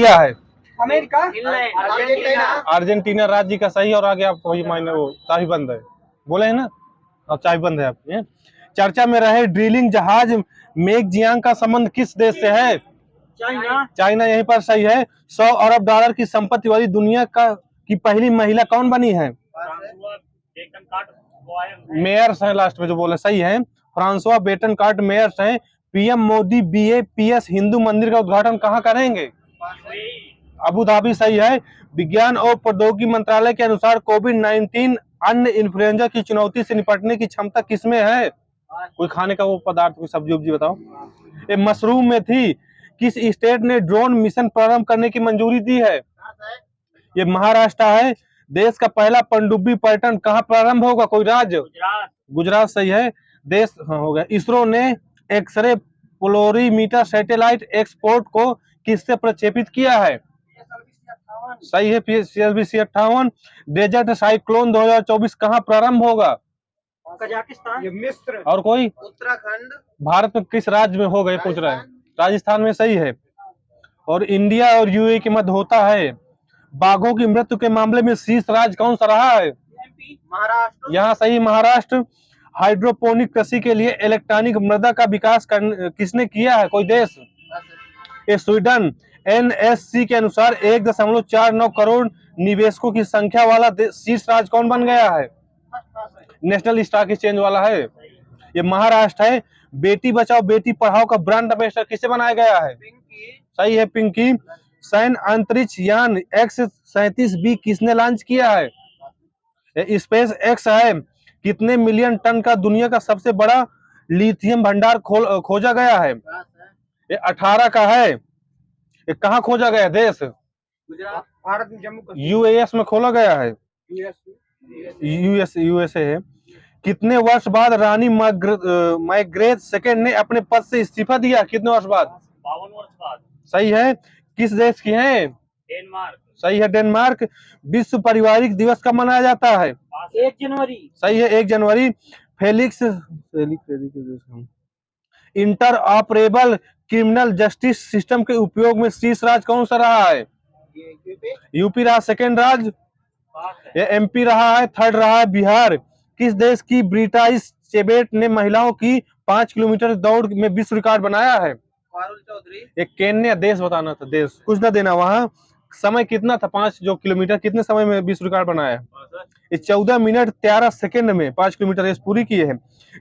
किया है? America, Argentina राज्य का सही। और आगे आप वही मायने वो चाबीबंद है बोले है ना, और चाबीबंद है आपके। चर्चा में रहे ड्रिलिंग जहाज मेगजियांग का संबंध किस देश से है? चाइना यहीं पर सही है। 100 अरब डॉलर की संपत्ति वाली दुनिया की पहली महिला कौन बनी है? मेयर्स है लास्ट में जो बोले, सही है, फ्रांसवा बेटनकार्ट मेयर्स हैं। पीएम मोदी बीएपीएस हिंदू मंदिर का उद्घाटन कहाँ करेंगे? अबू धाबी, सही है। विज्ञान और प्रौद्योगिकी मंत्रालय के अनुसार कोविड-19 अन्य इन्फ्लुएंजा की चुनौती से निपटने की क्षमता किसमें है? कोई खाने का वो पदार्थ, कोई सब्जी उब्जी बताओ। ये मशरूम में थी। किस स्टेट ने ड्रोन मिशन प्रारंभ करने की मंजूरी दी है? ये महाराष्ट्र है। देश का पहला पनडुब्बी पर्यटन कहाँ प्रारंभ होगा? कोई राज्य? गुजरात, सही है। देश, हाँ हो गया। इसरो ने एक्सरे पोलोरीमीटर सैटेलाइट एक्सपोर्ट को किससे प्रक्षेपित किया है? सही है, CLBC-58। डेजर्ट साइक्लोन 2024 कहाँ प्रारंभ होगा? कजाकिस्तान, मिस्र, और कोई? उत्तराखंड। भारत में किस राज्य में होगा ये पूछ रहा है? राजस्थान में, सही है। और इंडिया और यूएई के मध्य होता है। बाघों की मृत्यु के मामले में शीर्ष राज्य कौन सा रहा है? महाराष्ट्र। यहाँ सही, महाराष्ट्र। हाइड्रोपोनिक कृषि के लिए इलेक्ट्रॉनिक मृदा का विकास किसने किया है? कोई देश? ये स्वीडन। एनएससी के अनुसार 1.49 करोड़ निवेशकों की संख्या वाला शीर्ष राज्य कौन बन गया है? नेशनल स्टॉक एक्सचेंज वाला है। ये महाराष्ट्र है। बेटी बचाओ बेटी पढ़ाओ का ब्रांड एम्बेसडर किसे बनाया गया है? सही है, पिंकी। सैन्य अंतरिक्ष यान X-37B किसने लॉन्च किया है? स्पेस एक्स है। कितने मिलियन टन का दुनिया का सबसे बड़ा लिथियम भंडार खोजा गया है? ये 18 का है। ये कहाँ खोजा गया? देश? गुजरात, भारत में जम्मू कश्मीर। यूएस में खोला गया है। यूएसए है। कितने वर्ष बाद रानी मैग्रेथ सेकेंड ने अपने पद से इस्तीफा दिया? कितने वर्ष बाद? 52 वर्ष बाद। सही है। किस देश की है? डेनमार्क। सही है, डेनमार्क। विश्व पारिवारिक दिवस कब मनाया जाता है? 1 जनवरी। सही है, 1 जनवरी। Felix interoperable criminal justice system के उपयोग में शीर्ष राज्य कौन सा रहा है? यूपी रहा सेकेंड राज्य। ये एमपी रहा है, थर्ड रहा है बिहार। किस देश की ब्रिटाइस चेबेट ने महिलाओं की 5 किलोमीटर दौड़ में विश्व रिकॉर्ड बनाया है? एक केन्या देश बताना था, देश कुछ ना देना। वहां समय कितना था? 5 जो किलोमीटर, कितने समय में विश्व रिकॉर्ड बनाया? ये 14 मिनट 13 सेकेंड में 5 किलोमीटर रेस पूरी की है।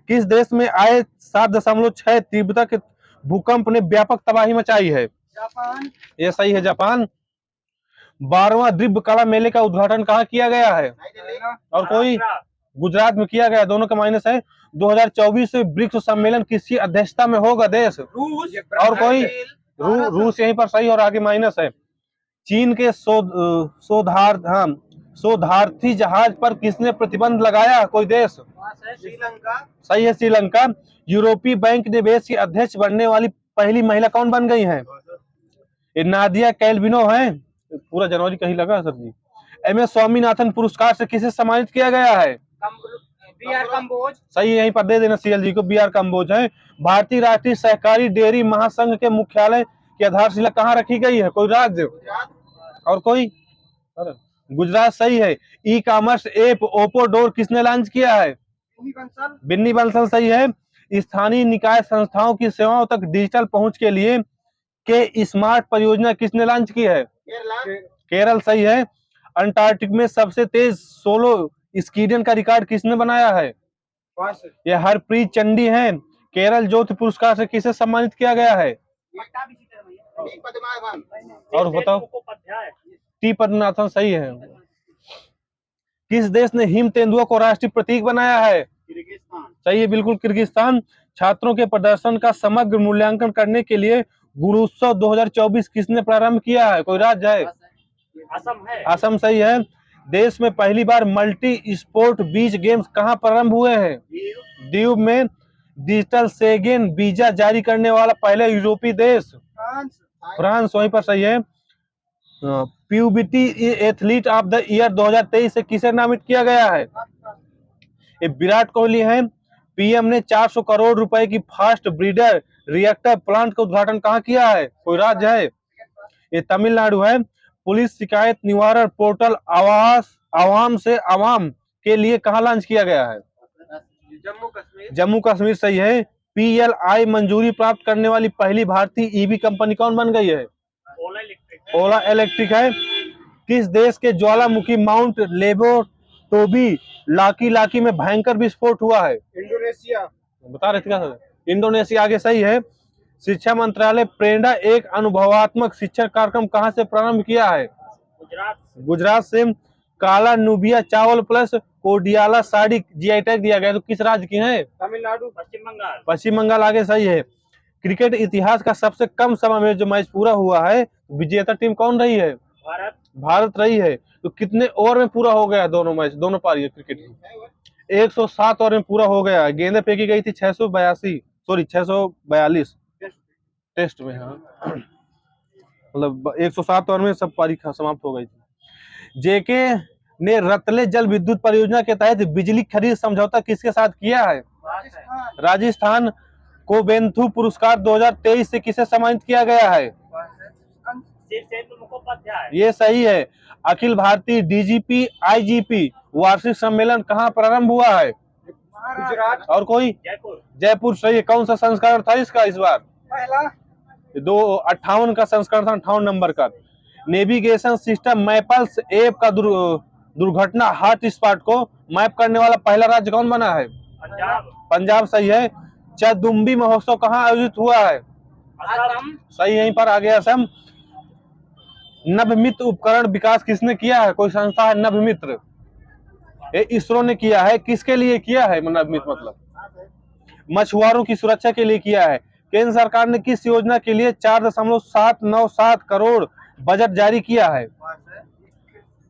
किस देश में आए 7.6 तीव्रता के भूकंप ने व्यापक तबाही मचाई है? जापान। ये सही है, जापान। 12वां दिव्य कला मेले का उद्घाटन कहाँ किया गया है? और कोई? गुजरात में किया गया। दोनों का माइनस है। 2024 में ब्रिक्स सम्मेलन किसकी अध्यक्षता में होगा? देश? रूस। और कोई? रूस यहीं पर सही, और आगे माइनस है। चीन के शोधार्थी जहाज पर किसने प्रतिबंध लगाया? कोई देश? श्रीलंका। सही है, श्रीलंका। यूरोपीय बैंक निवेश की अध्यक्ष बनने वाली पहली महिला कौन बन गई है? ये नादिया कैल्विनो है। पूरा जनवरी कहीं लगा सर जी। MS स्वामीनाथन पुरस्कार से किसे सम्मानित किया गया है? BR कंबोज। सही है, यहीं पर दे देना CLG को। BR कंबोज है। भारतीय राष्ट्रीय सहकारी डेयरी महासंघ के मुख्यालय की आधारशिला कहाँ रखी गई है? कोई राज्य? और कोई? गुजरात, सही है। E commerce app Oppo door किसने लॉन्च किया है? बिन्नी बंसल, सही है। स्थानीय निकाय संस्थाओं की सेवाओं तक डिजिटल पहुंच के लिए के स्मार्ट परियोजना किसने लॉन्च की है? केरल, सही है। अंटार्कटिक में सबसे तेज सोलो स्कीडन का रिकॉर्ड किसने बनाया है? ये हरप्रीत चंडी है। केरल ज्योति पुरस्कार से किसे सम्मानित किया गया है? और बताओ? टी पद्मनाभन, सही है। किस देश ने हिम तेंदुआ को राष्ट्रीय प्रतीक बनाया है? किर्गिस्तान। सही है, बिल्कुल, किर्गिस्तान। छात्रों के प्रदर्शन का समग्र मूल्यांकन करने के लिए गुणोत्सव 2024 किसने प्रारंभ किया है? कोई राज्य है? असम है। असम, सही है। देश में पहली बार मल्टी स्पोर्ट बीच गेम्स कहाँ प्रारंभ हुए हैं? दीव में। डिजिटल सेगेन वीजा जारी करने वाला पहला यूरोपीय देश? फ्रांस, वहीं पर सही है। Puberty athlete of the year 2023 से किसे नामित किया गया है? ये विराट कोहली है। पीएम ने 400 करोड़ रुपए की फास्ट ब्रीडर रिएक्टर प्लांट का उद्घाटन कहाँ किया है? कोई राज्य है? ये तमिलनाडु है। पुलिस शिकायत निवारण पोर्टल आवास आवाम से आवाम के लिए कहाँ लॉन्च किया गया है? जम्मू कश्मीर। जम्मू कश्मीर सही है। PLI मंजूरी प्राप्त करने वाली पहली भारतीय EV कंपनी कौन बन गई है? ओला इलेक्ट्रिक। ओला इलेक्ट्रिक है। किस देश के ज्वालामुखी माउंट लेबोटोबी लाकी लाकी में भयंकर विस्फोट हुआ है? इंडोनेशिया। बता रहे थे क्या सर? इंडोनेशिया आगे सही है। शिक्षा मंत्रालय प्रेरणा एक अनुभवात्मक शिक्षा कार्यक्रम कहाँ से प्रारंभ किया है? गुजरात। गुजरात से। काला नुबिया चावल plus Kodiala sari GI tag दिया गया, तो किस राज्य की है? तमिलनाडु। पश्चिम बंगाल। पश्चिम बंगाल आगे सही है। क्रिकेट इतिहास का सबसे कम समय में जो मैच पूरा हुआ है, विजेता टीम कौन रही है? भारत। भारत रही है। तो कितने ओवर में पूरा हो गया दोनों मैच, दोनों पारी क्रिकेट की? 107 ओवर में पूरा हो गया। गेंदें फेंकी गई थी 642 टेस्ट में। हाँ, मतलब 107 ओवर में सब पारी समाप्त हो गई थी। JK ने रतले जल विद्युत परियोजना के तहत बिजली खरीद समझौता किसके साथ किया है? राजस्थान को बेंथु पुरस्कार 2023 से किसे सम्मानित किया गया है? मुखोपाध्याय। ये सही है। अखिल भारतीय DGP IGP वार्षिक सम्मेलन कहाँ प्रारंभ हुआ है? गुजरात। और कोई? जयपुर। जयपुर सही है। कौन सा संस्करण था इसका इस बार? पहला। 58 का संस्करण था, 58 नंबर का। नेविगेशन सिस्टम मैपल्स ऐप का दुर्घटना हॉट स्पॉट को मैप करने वाला पहला राज्य कौन बना है? पंजाब। पंजाब सही है। चदुम्बी महोत्सव कहाँ आयोजित हुआ है? असम। सही, यहीं पर आ गया असम। नभमित्र उपकरण विकास किसने किया है? कोई संस्था है नभमित्र? ये इसरो ने किया है। किसके लिए किया है नभमित्र? मतलब मछुआरों की सुरक्षा के लिए किया है। केंद्र सरकार ने किस योजना के लिए 4.797 करोड़ बजट जारी किया है?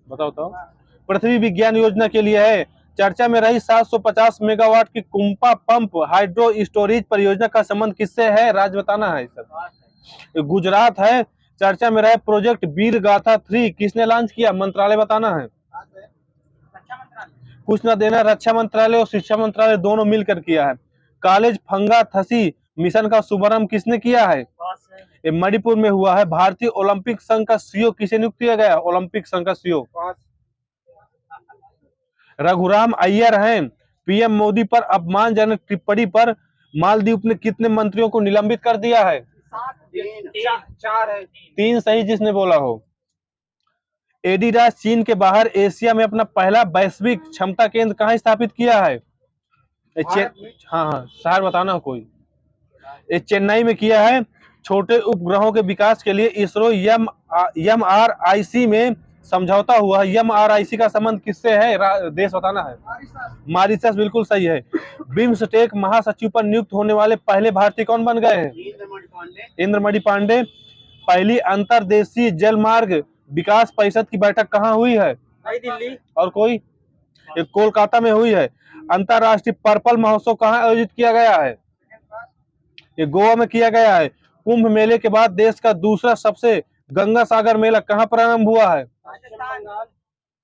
बताओ तो। पृथ्वी विज्ञान योजना के लिए है। चर्चा में रही 750 मेगावाट की कुंपा पंप हाइड्रो स्टोरेज परियोजना का संबंध किससे है? राज्य बताना है सर। गुजरात है। चर्चा में रहे प्रोजेक्ट वीर गाथा 3 किसने लॉन्च किया? मंत्रालय बताना है। कुछ ना देना, रक्षा मंत्रालय और शिक्षा मंत्रालय दोनों मिलकर किया है। कॉलेज फंगा थसी मिशन का शुभारंभ किसने किया है? ये मणिपुर में हुआ है। भारतीय ओलंपिक संघ का CEO किसे नियुक्त किया गया? ओलंपिक संघ का CEO रघुराम अय्यर हैं। PM मोदी पर अपमानजनक टिप्पणी पर मालदीव ने कितने मंत्रियों को निलंबित कर दिया है? 4 है। 3 सही जिसने बोला हो। एडिडास चीन के बाहर एशिया में अपना पहला वैश्विक क्षमता केंद्र कहाँ स्थापित किया है? हाँ, शहर बताना कोई। ये चेन्नई में किया है। छोटे उपग्रहों के विकास के लिए इसरो MRIC में समझौता हुआ है। MRIC का संबंध किससे है? देश बताना है। मॉरिशस बिल्कुल सही है। बिम्स्टेक महासचिव पर नियुक्त होने वाले पहले भारतीय कौन बन गए हैं? इंद्रमणि पांडे। पहली अंतरदेशीय जलमार्ग विकास परिषद की बैठक कहाँ हुई है? नई दिल्ली। और कोई? ये कोलकाता में हुई है। अंतरराष्ट्रीय पर्पल महोत्सव कहाँ आयोजित किया गया है? ये गोवा में किया गया है। कुंभ मेले के बाद देश का दूसरा सबसे गंगा सागर मेला कहाँ प्रारंभ हुआ है?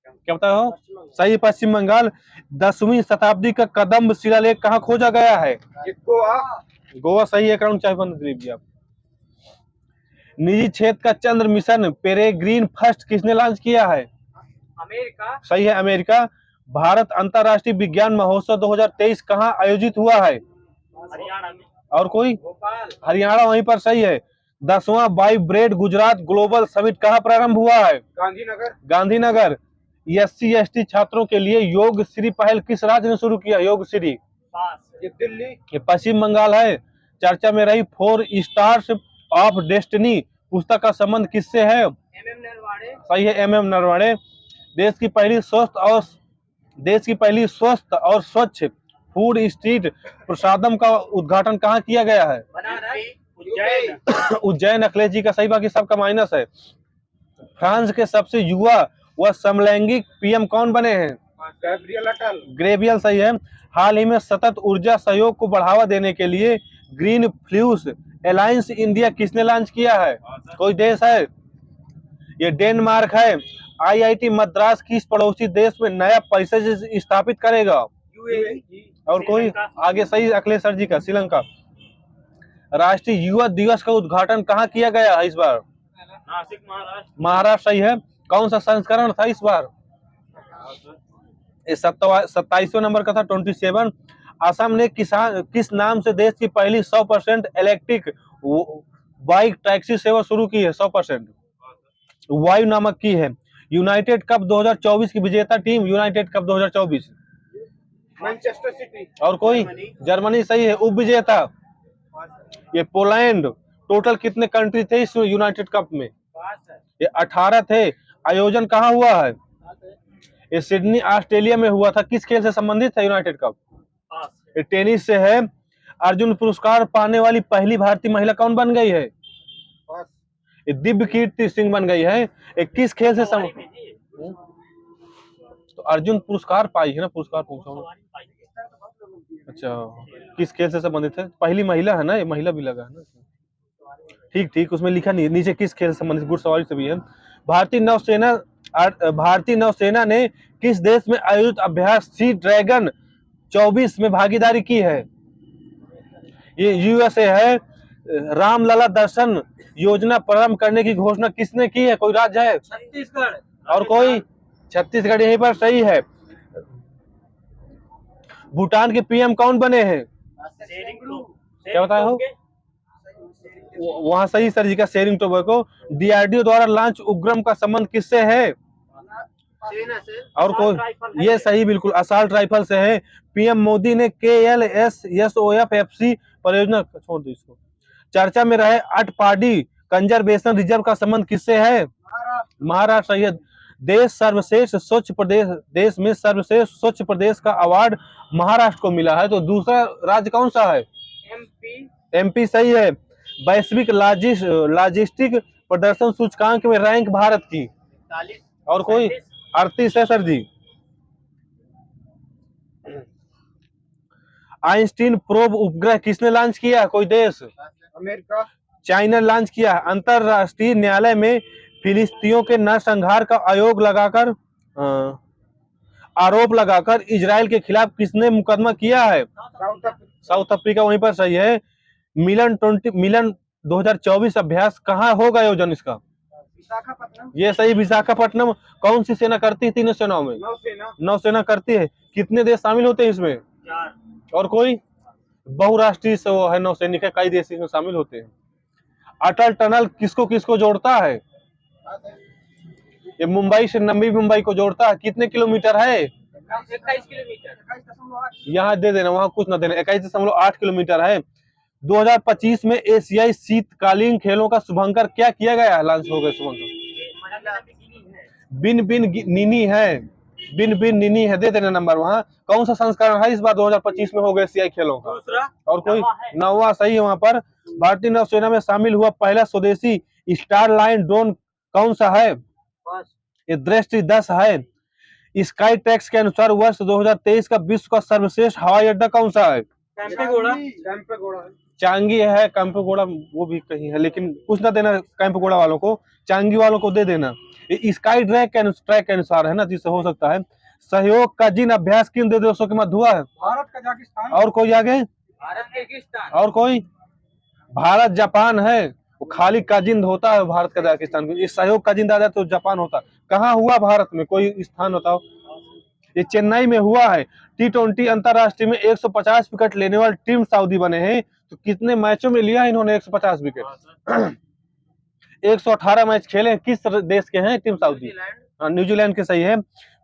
क्या पता हो? सही, पश्चिम बंगाल। 10वीं शताब्दी का कदम्ब शिलालेख कहाँ खोजा गया है? गोवा। गोवा सही है। अकाउंट चाहे बंद करिए आप। निजी क्षेत्र का चंद्र मिशन पेरेग्रीन फर्स्ट किसने लॉन्च किया है? अमेरिका। सही है, अमेरिका। भारत अंतरराष्ट्रीय विज्ञान महोत्सव 2023 कहाँ आयोजित हुआ है? हरियाणा में। और कोई? भोपाल। हरियाणा वहीं पर सही है। 10वां वाइब्रेट गुजरात ग्लोबल समिट कहाँ प्रारंभ हुआ है? गांधीनगर। गांधीनगर। SC/ST छात्रों के लिए योग श्री पहल किस राज्य ने शुरू किया? योग श्री दिल्ली। ये पश्चिम बंगाल है। चर्चा में रही 4 स्टार्स ऑफ डेस्टिनी पुस्तक का संबंध किससे है? MM नरवाड़े। सही है, MM नरवाड़े। देश की पहली स्वस्थ और स्वच्छ फूड स्ट्रीट प्रसादम का उद्घाटन कहाँ किया गया है? बनारस। उज्जैन। उज्जैन। अखिलेश जी का सही, बाकी सबका माइनस है। फ्रांस के सबसे युवा व समलैंगिक PM कौन बने हैं? गैब्रियल अटल। ग्रेबियल सही है। हाल ही में सतत ऊर्जा सहयोग को बढ़ावा देने के लिए ग्रीन फ्यूल्स अलायंस इंडिया किसने लॉन्च किया है? कोई देश है? ये डेनमार्क है। IIT मद्रास किस पड़ोसी देश में नया परिसर स्थापित करेगा? UAE। और कोई? आगे सही, अखिलेश सर जी का, श्रीलंका। राष्ट्रीय युवा दिवस का उद्घाटन कहाँ किया गया है इस बार? नासिक महाराष्ट्र। महाराष्ट्र सही है। कौन सा संस्करण था इस बार? ये 27वें नंबर का था, 27। असम ने किस नाम से देश की पहली 100% इलेक्ट्रिक बाइक टैक्सी सेवा शुरू की है? 100% वायु नामक की है। यूनाइटेड कप 2024 की विजेता team, United cup 2024। Manchester city. और कोई? जर्मनी सही है। उप विजेता ये पोलैंड। टोटल कितने कंट्री थे इस यूनाइटेड कप में? ये 18 थे। आयोजन कहाँ हुआ है? ये सिडनी ऑस्ट्रेलिया में हुआ था। किस खेल से संबंधित है यूनाइटेड कप? ये टेनिस से है। अर्जुन पुरस्कार पाने वाली पहली भारतीय महिला कौन बन गई है? ये दिव्य कीर्ति सिंह बन गई है। ये किस खेल से तो अर्जुन पुरस्कार पाई है ना, पुरस्कार पूछा हूं। अच्छा, किस खेल से संबंधित है? पहली महिला है ना, ये महिला भी लगा है ना। ठीक ठीक, उसमें लिखा नहीं नीचे किस खेल से संबंधित, घुड़सवारी से भी है। भारतीय नौसेना ने किस देश में आयोजित अभ्यास सी ड्रैगन 24 में भागीदारी की है? ये यूएसए है। रामलला दर्शन योजना प्रारंभ करने की घोषणा किसने की है? कोई राज्य है? छत्तीसगढ़। और कोई? छत्तीसगढ़ यहीं पर सही है। भूटान के पीएम कौन बने हैं? क्या बताया हो? वहां सही सर जी का, शेरिंग टोबैको। डीआरडीओ द्वारा लॉन्च उपग्रह का संबंध किससे है? सेना से। और कोई? ये सही बिल्कुल, असॉल्ट राइफल से है। पीएम मोदी ने KLSSOFFC परियोजना, छोड़ दो इसको। चर्चा में रहे अटपाडी कंजर्वेशन रिजर्व का संबंध किससे है? महाराष्ट्र सही है। देश में सर्वश्रेष्ठ स्वच्छ प्रदेश का अवार्ड महाराष्ट्र को मिला है। तो दूसरा राज्य कौन सा है? एमपी सही है। वैश्विक लॉजिस्टिक प्रदर्शन सूचकांक में रैंक भारत की? 40। और कोई? 38 है सर जी। आइंस्टीन प्रोब उपग्रह किसने लॉन्च किया? कोई देश? अमेरिका। चाइना लॉन्च किया। अंतरराष्ट्रीय न्यायालय में फिलिस्तीनियों के नरसंहार का आरोप लगाकर इजराइल के खिलाफ किसने मुकदमा किया है? साउथ अफ्रीका वहीं पर सही है। मिलन 2024 अभ्यास कहाँ होगा आयोजन इसका? विशाखापट्टनम। ये सही, विशाखापट्टनम। कौन सी सेना करती है तीनों सेनाओं में? नौसेना करती है। कितने देश शामिल होते हैं इसमें? 4। और कोई? बहुराष्ट्रीय से वो है नौसैनिक है, कई देश इसमें शामिल होते हैं। अटल टनल किसको किसको जोड़ता है? ये मुंबई से नवी मुंबई को जोड़ता है। कितने किलोमीटर है? 21 किलोमीटर। यहाँ दे देना, वहां कुछ ना देना। 21.8 किलोमीटर है। 2025 में एशियाई शीतकालीन खेलों का शुभंकर क्या किया गया? लॉन्च हो गया शुभंकर। बिन बिन नीनी है। बिन बिन नीनी है, दे देना नंबर वहां। कौन सा संस्करण है इस बार 2025 में हो गया एशियाई खेलों का? दूसरा। और कोई? 9वां सही है वहां पर। भारतीय नौसेना में शामिल हुआ पहला स्वदेशी स्टार लाइन ड्रोन कौन सा है? ये दृष्टि 10 है। स्काई ट्रैक्स के अनुसार वर्ष 2023 का विश्व का सर्वश्रेष्ठ हवाई अड्डा कौन सा है? कैंपेगौड़ा। चांगी है। कैंपेगौड़ा वो भी कहीं है, लेकिन कुछ ना देना कैंपेगौड़ा वालों को, चांगी वालों को दे देना। ये स्काई ट्रैक के अनुसार है ना, जिससे हो सकता है। सहयोग का जिन अभ्यास किन दो देशों के मध्य हुआ है? भारत कजाकिस्तान। और कोई आगे? भारत किर्गिस्तान। और कोई? भारत जापान है। वो खाली काजिंद होता है भारत कजाकिस्तान को। ये सहयोग काजिंद आ जाए तो जापान होता। कहाँ हुआ भारत में? कोई स्थान बताओ। ये चेन्नई में हुआ है। T20 अंतरराष्ट्रीय में 150 विकेट लेने वाली टीम सऊदी बने हैं। तो कितने मैचों में लिया इन्होंने 150 विकेट? 118 मैच खेले। किस देश के हैं टीम सऊदी? न्यूजीलैंड के सही है।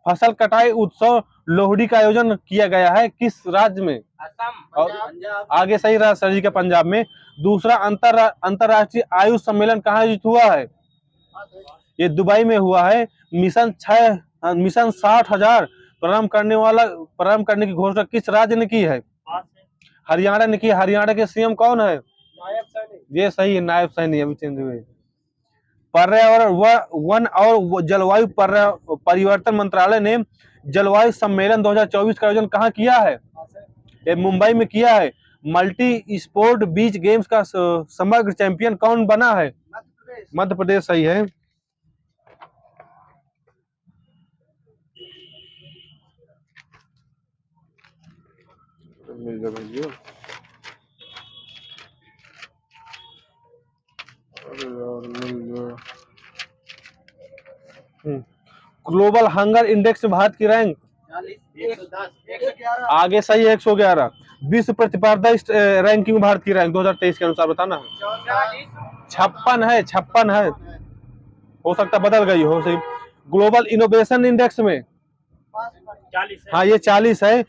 फसल कटाई उत्सव लोहड़ी का आयोजन किया गया है किस राज्य में? असम। और आगे सही रहा सर जी का, पंजाब में। दूसरा अंतरराष्ट्रीय आयुष सम्मेलन कहाँ आयोजित हुआ है? ये दुबई में हुआ है। मिशन 60,000 प्रारंभ करने की घोषणा किस राज्य ने की है? हरियाणा ने की। हरियाणा के सीएम कौन है? नायब सैनिक। ये सही है, नायब सैनिक अभी चेंज हुए। पर्यावरण वन और जलवायु परिवर्तन मंत्रालय ने जलवायु सम्मेलन 2024 का आयोजन कहाँ किया है? ये मुंबई में किया है। मल्टी स्पोर्ट बीच गेम्स का समग्र चैंपियन कौन बना है? मध्य प्रदेश सही है। मिल गया। अरे यार मिल गया। ग्लोबल हंगर इंडेक्स में भारत की रैंक 110 आगे सही है 111। विश्व प्रतिस्पर्धा रैंकिंग में भारत की रैंक 2023 के अनुसार बताना। 56 है, 56 है, हो सकता बदल गई हो सही। ग्लोबल इनोवेशन इंडेक्स में 40 हाँ ये 40 है।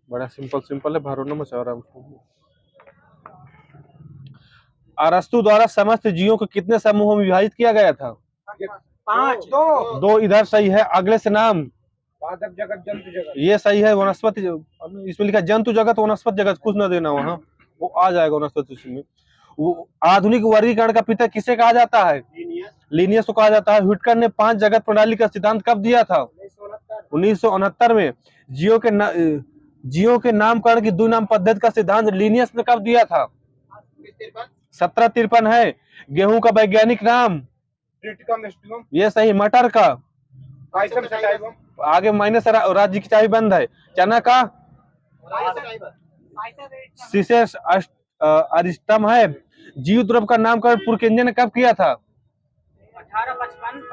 बड़ा सिंपल सिंपल है, भरोना मचा रहा हूँ। अरस्तु द्वारा समस्त जीवों को कितने समूहों में विभाजित किया गया था? 5 दो इधर सही है, अगले से नाम पादप जगत जंतु जगत ये सही है। वनस्पति इसमें लिखा जंतु जगत वनस्पति जगत, कुछ ना देना वहां, वो आ जाएगा वनस्पति में। वो आधुनिक वर्गीकरण का पिता किसे कहा जाता है? लीनियस को कहा जाता है। व्हिटकर ने 5 जगत प्रणाली का सिद्धांत कब दिया था? 1969 में। जियो के नामकरण की द्विनाम पद्धति का सिद्धांत लीनियस ने कब दिया था? 1753 है। गेहूं का वैज्ञानिक नाम? ये सही। मटर का? आगे माइनस, राज्य की चाबी बंद है। चना का? सिसेस अरिस्टम है। जीव द्रव का नामकरण पुरकेंजे ने कब किया था?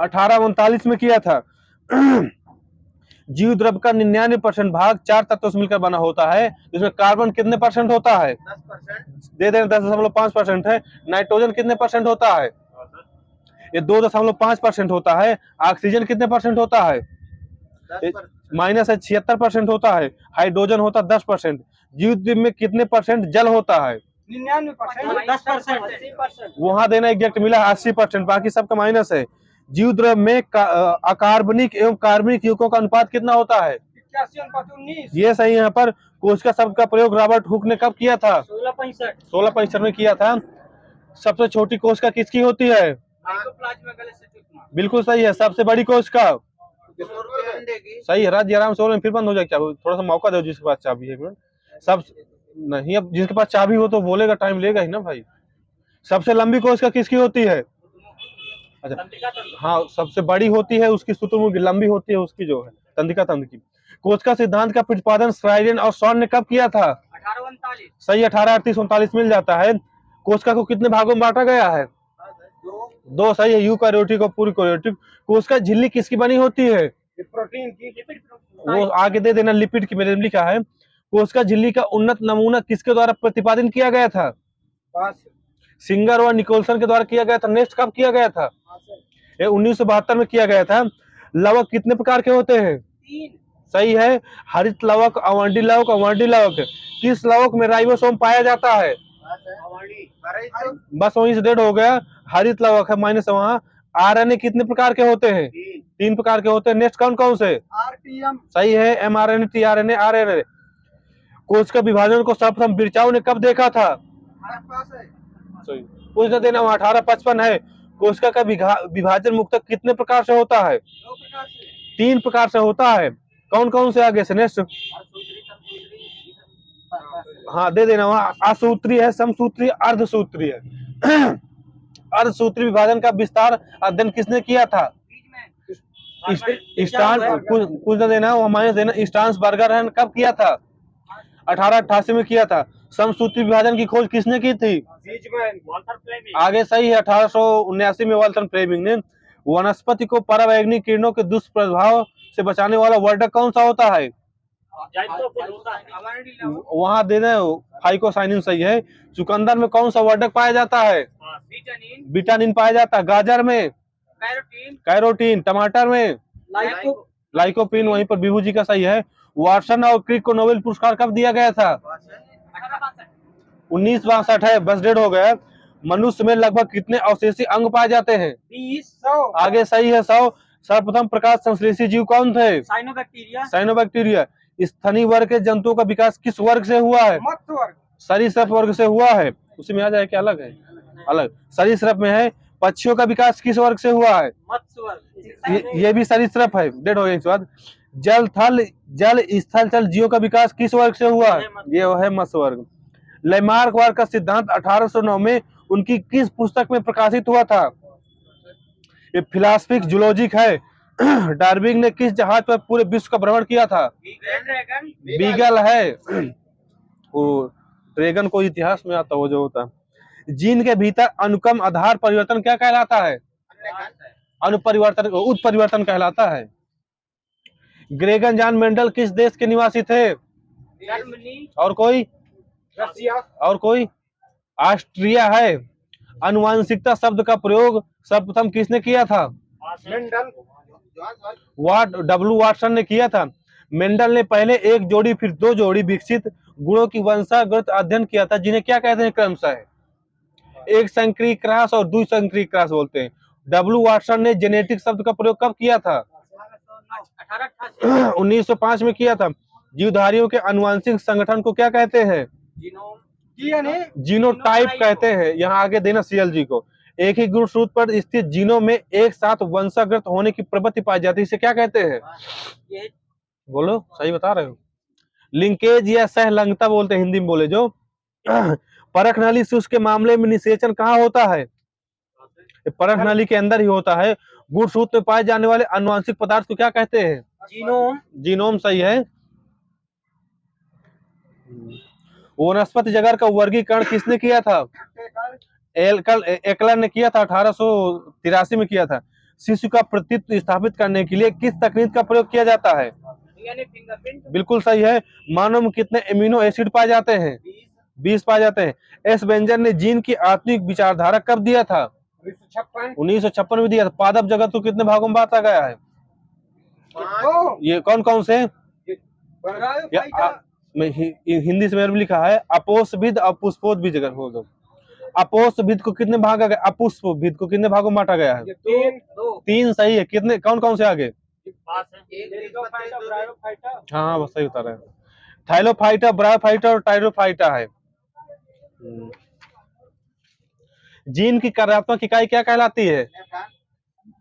1839 में किया था। जीव द्रव का 99% भाग 4 तत्वों से मिलकर बना होता है, जिसमें कार्बन कितने परसेंट होता है? 10%। दे दें 10.5% है। नाइट्रोजन कितने परसेंट होता है? ये 2.5% होता है। ऑक्सीजन कितने परसेंट होता है? माइनस है 76% होता है। हाइड्रोजन होता 10%। जीव द्रव में कितने परसेंट जल होता है? 99%, 10%, वहां देना एग्जैक्ट मिला 80%, बाकी सबका माइनस है। जीव द्रव में अकार्बनिक एवं कार्बनिक युग्मों का अनुपात कितना होता है? 81/19। ये सही। यहाँ पर कोशिका शब्द का प्रयोग रॉबर्ट हुक ने कब किया था? 1665 में किया था। सबसे छोटी कोशिका किसकी होती है? बिल्कुल सही है। सबसे बड़ी कोशिका? सही है। राज्य आराम से बोले, फिर बंद हो जाए क्या? थोड़ा सा मौका दो जिसके पास चाबी है। एक मिनट। सब नहीं, अब जिसके पास चाबी हो तो बोलेगा, टाइम लेगा ही ना भाई। सबसे लंबी कोशिका किसकी होती है? अच्छा हाँ, सबसे बड़ी होती है उसकी शुतुरमुर्ग, लंबी होती है उसकी जो है तंत्रिका तंत्र की। कोशिका सिद्धांत का प्रतिपादन श्राइडेन और शॉन ने कब किया था? 1839। सही। 1838-39 मिल जाता है। कोशिका को कितने भागों में बांटा गया है? 2 सही है। यूकैरियोटिक और प्रोकैरियोटिक। कोशिका झिल्ली किसकी बनी होती है? प्रोटीन की। वो आगे दे देना, लिपिड की मेरे में लिखा है। कोशिका झिल्ली का उन्नत नमूना किसके द्वारा प्रतिपादन किया गया था? सिंगर और निकोलसन के द्वारा किया गया था। नेक्स्ट कब किया गया था? ये 1972 में किया गया था। लवक कितने प्रकार के होते हैं? 3 सही है। हरित लवक, अवंडी लवक, अवंडी लवक। किस लवक में राइबोसोम पाया जाता है? बस वहीं से डेढ़ हो गया। हरित लवक है, माइनस वहां। आरएनए कितने प्रकार के होते हैं? 3 प्रकार के होते हैं। नेक्स्ट कौन कौन से? आरटीएम। सही है। MRNA, tRNA, RNA. कोशिका विभाजन को सर्वप्रथम बिरचाओ ने कब देखा था? कुछ न देना, 1855 है। कोशिका का विभाजन मुख्यतः कितने प्रकार से होता है? 3 प्रकार से होता है। कौन कौन से? आगे से नेक्स्ट। हाँ दे देना वहां। असूत्री है, समसूत्री, अर्धसूत्री है। अर्धसूत्री विभाजन का विस्तार अध्ययन किसने किया था? कुछ न देना, वो माइनस देना। स्टार्न्सबर्गर है, कब किया था? 1888 में किया था। समसूत्री विभाजन की खोज किसने की थी? आगे सही है। 1879 में वाल्टर फ्लेमिंग ने। वनस्पति को परावैंगनिक किरणों के दुष्प्रभाव से बचाने वाला वर्धक कौन सा होता है? वहां देना फाइकोसाइनिन सही है। चुकंदर में कौन सा वर्धक पाया जाता है? विटामिन पाया जाता है। गाजर में? कैरोटीन। टमाटर में? लाइकोपिन। वहीं पर विभू जी का सही है। वाटसन और क्रिक को नोबेल पुरस्कार कब दिया गया था? 1962 है। बस डेढ़ हो गया। मनुष्य में लगभग कितने अवशेषी अंग पाए जाते हैं? 20 आगे सही है 100। सर्वप्रथम प्रकाश संश्लेषी जीव कौन थे? साइनोबैक्टीरिया। स्तनी वर्ग के जंतुओं का विकास किस वर्ग से हुआ है? सरीसृप वर्ग से हुआ है। उसी में आ जाए क्या? अलग है, अलग सरीसृप में है। पक्षियों का विकास किस वर्ग से हुआ है? ये भी सरीसृप है। डेढ़ हो गया इस बात। जल स्थल जल जीवों का विकास किस वर्ग से हुआ है? ये है मत्स्य वर्ग। लैमार्क वर्ग का सिद्धांत 1809 में उनकी किस पुस्तक में प्रकाशित हुआ था? ये फिलॉसफिक जूलॉजिक है। डार्विन ने किस जहाज पर पूरे विश्व का भ्रमण किया था? बीगल है। वो ड्रैगन को इतिहास में आता वो जो होता है। जीन के भीतर अनुक्रम आधार परिवर्तन क्या कहलाता है? अनुपरिवर्तन, उत्परिवर्तन कहलाता है। ग्रेगन जॉन मेंडल किस देश के निवासी थे? जर्मनी, और कोई? रसिया, और कोई? ऑस्ट्रिया है। आनुवांशिकता शब्द का प्रयोग सर्वप्रथम किसने किया था? मेंडल, डब्ल्यू वाटसन ने किया था। मेंडल ने पहले एक जोड़ी फिर दो जोड़ी विकसित गुणों की वंशागत अध्ययन किया था, जिन्हें क्या कहते हैं क्रमशः? एक संकरी क्रॉस और द्विसंकरी क्रॉस बोलते हैं। डब्ल्यू वाटसन ने जेनेटिक शब्द का प्रयोग कब किया था? 1905 में किया था। जीवधारियों के आनुवंशिक संगठन को क्या कहते हैं? जीनोटाइप कहते हैं। यहाँ आगे देना सीएलजी को। एक ही गुणसूत्र पर स्थित जीनों में एक साथ वंशागत होने की प्रवृत्ति पाई जाती है, इसे क्या कहते हैं? बोलो, सही बता रहे हो। लिंकेज या सहलंगता बोलते हैं हिंदी में बोले जो। परख नली से उसके मामले में निषेचन कहाँ होता है? परख नली के अंदर ही होता है। गुणसूत्र में पाए जाने वाले आनुवंशिक पदार्थ को क्या कहते हैं? जीनोम। जीनोम सही है। वनस्पति जगत का वर्गीकरण किसने किया था? एकलर ने किया था, 1883 में किया था। शिशु का प्रतित्व स्थापित करने के लिए किस तकनीक का प्रयोग किया जाता है? बिल्कुल सही है। मानव में कितने एमिनो एसिड पाए जाते हैं? 20 पाए जाते हैं। एस बेंजर ने जीन की आत्मिक विचारधारा कब दिया था? 1956 में दिया था। पादप जगत को कितने भागों में बांटा गया है? ये कौन कौन से? हिंदी से मेरे लिखा है अपोषविद और पुष्पोद्भिद जगत हो दो। अपोषविद को कितने भागा गया? अपुष्पविद को कितने भागों में बांटा गया है? तीन सही है। कितने कौन कौन से आगे? हाँ बस सही बता रहे हैं। थाइलोफाइटा, ब्रायोफाइटा और टाइरोफाइटा है। जीन की कार्यात्मक इकाई क्या कहलाती है?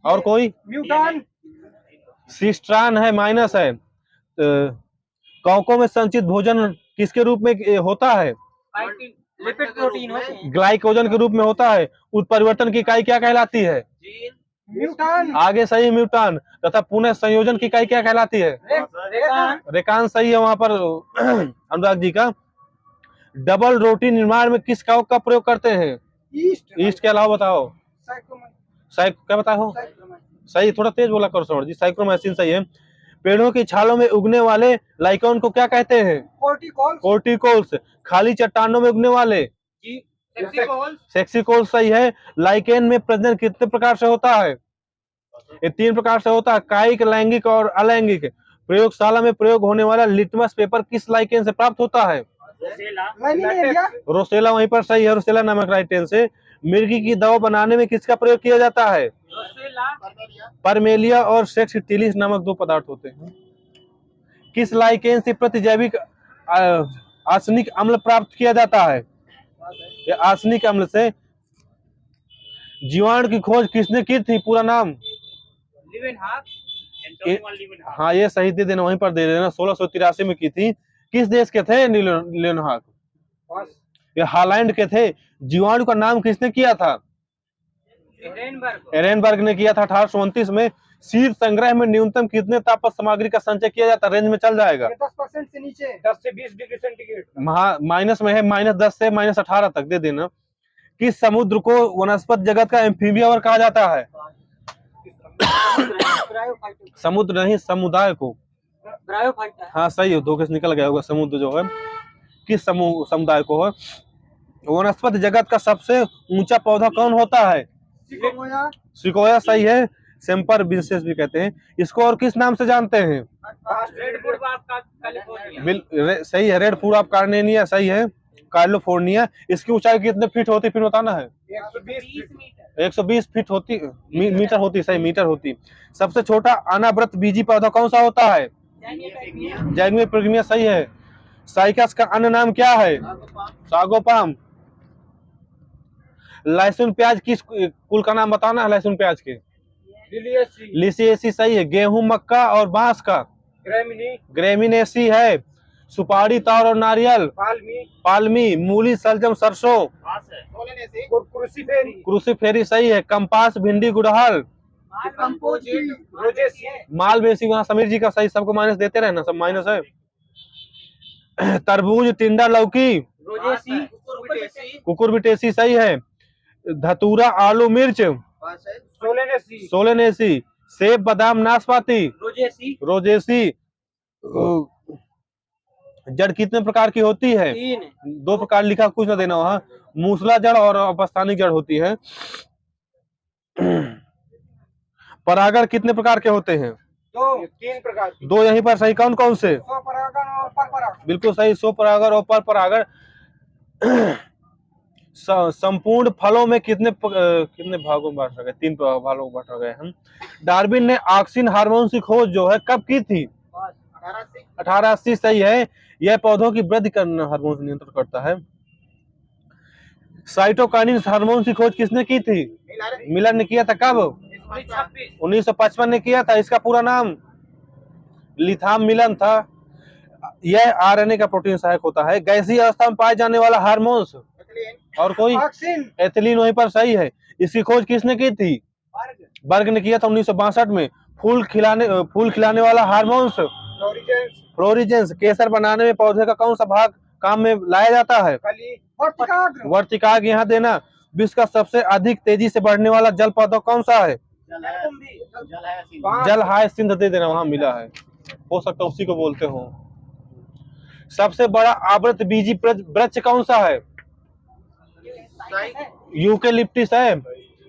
और कोई? म्यूटान, सिस्ट्रान है, माइनस है। कौकों में संचित भोजन किसके रूप में होता है? लिपिड प्रोटीन होते हैं। ग्लाइकोजन के रूप में होता है। उत्परिवर्तन की इकाई क्या कहलाती है? म्यूटान, आगे सही म्यूटान। तथा पुनः संयोजन की इकाई क्या कहलाती है? रेखान सही है वहां पर अनुराग जी का। डबल रोटी निर्माण में किस कवक का प्रयोग करते हैं? ईस्ट के अलावा बताओ। क्या बताओ? सही, थोड़ा तेज बोला करो सौर जी। साइक्रोमाइसिन सही है। पेड़ों की छालों में उगने वाले लाइकोन को क्या कहते हैं? कोर्टिकोल्स। खाली चट्टानों में उगने वाले? सेक्सिकोल सही है। लाइकेन में प्रजनन कितने प्रकार से होता है? ये 3 प्रकार से होता है, कायिक, लैंगिक और अलैंगिक। प्रयोगशाला में प्रयोग होने वाला लिटमस पेपर किस लाइकेन से प्राप्त होता है? रोसेला वहीं पर सही है। रोसेला नामक लाइकेन से। मिर्गी की दवा बनाने में किसका प्रयोग किया जाता है? परमेलिया और सेक्सटिलिस नामक 2 पदार्थ होते हैं। किस लाइकेन से प्रतिजैविक आर्सेनिक अम्ल प्राप्त किया जाता है? आर्सेनिक अम्ल से। जीवाणु की खोज किसने की थी? पूरा नाम? हाँ ये सही दे देना, वहीं पर दे देना। 1683 में की थी। किस देश के थे लियोनहार्ड? ये हॉलैंड के थे। जीवाणु का नाम किसने किया था? एरेनबर्ग ने किया था 1829 में। शीत संग्रह में न्यूनतम कितने ताप पर सामग्री का संचय किया जाता है? रेंज में चल जाएगा। 10% से नीचे 10 से 20 डिग्री सेंटीग्रेड। माइनस में है, -10 से -18 तक दे देना। किस समुद्र को वनस्पति जगत का एम्फीबिया कहा जाता है? समुद्र नहीं, समुदाय को। हाँ सही है, धोखे से निकल गया होगा। समुद्र जो है किस समुदाय को है? वनस्पति जगत का सबसे ऊंचा पौधा कौन होता है? सिकोया सही है। सेम्पर विंसेस भी कहते हैं इसको। और किस नाम से जानते हैं? सही है, रेड फूड ऑफ कार्नेनिया सही है, कैलिफोर्निया। इसकी ऊंचाई कितने फीट होती फिर बताना है? 120 फीट होती, मीटर होती। सही, मीटर होती। सबसे छोटा अनावृत बीजी पौधा कौन सा होता है? जैगमी प्रिग्मिया सही है। साइकस का अन्य नाम क्या है? सागोपाम। लहसुन प्याज किस कुल का नाम बताना है? लहसुन प्याज के? लिसिएसी सही है। गेहूं, मक्का और बांस का? ग्रेमिनेसी है। सुपारी, ताड़ और नारियल? पालमी। मूली, सलजम, सरसों? क्रूसीफेरी सही है। कंपास, भिंडी, गुड़हल? कंपोजिट रोजेसी मालवेसी, वहाँ समीर जी का सही, सबको माइनस देते रहे ना, सब माइनस है। तरबूज, टिंडा, लौकी, रोजेसी कुकुरबिटेसी सही है। धतूरा, आलू, मिर्च, सोलेनेसी सोलेनेसी। सेब, बादाम, नाशपाती, रोजेसी रोजेसी। जड़ कितने प्रकार की होती है? 3 2 प्रकार लिखा, कुछ ना देना वहां। मूसला जड़ और अपस्थानिक जड़ होती है। परागण कितने प्रकार के होते हैं? 3 प्रकार की 2 यहीं पर सही, कौन कौन से? स्वपरागण और परपरागण बिल्कुल सही, स्वपरागण और परपरागण। संपूर्ण फलों में कितने भागों में बांटा गया? 3 भागों में बांटा गया है। डार्विन ने ऑक्सिन हार्मोन की खोज जो है कब की थी? 1880 सही है। यह पौधों की वृद्धि करना हार्मोन से नियंत्रण करता है। साइटोकाइनिन हार्मोन की खोज किसने की थी? मिलर ने किया था। कब? 1955 में किया था। इसका पूरा नाम लिथाम मिलन था। यह आरएनए का प्रोटीन सहायक होता है। गैसीय अवस्था में पाए जाने वाला हार्मोन्स और कोई? ऑक्सिन एथिलीन वहीं पर सही है। इसकी खोज किसने की थी? बर्ग ने किया था 1962 में। फूल खिलाने वाला हार्मोन्स? फ्लोरिजेंस। केसर बनाने में पौधे का कौन सा भाग काम में लाया जाता है? वर्तिकाग्र वर्तिकाग्र। यहाँ देना। विश्व का सबसे अधिक तेजी से बढ़ने वाला जल पौधा कौन सा है? जल हायसिंथ दे देना, वहां मिला है, हो सकता है उसी को बोलते हो। सबसे बड़ा आवृत बीजी वृक्ष कौन सा है? यूकेलिप्टिस है।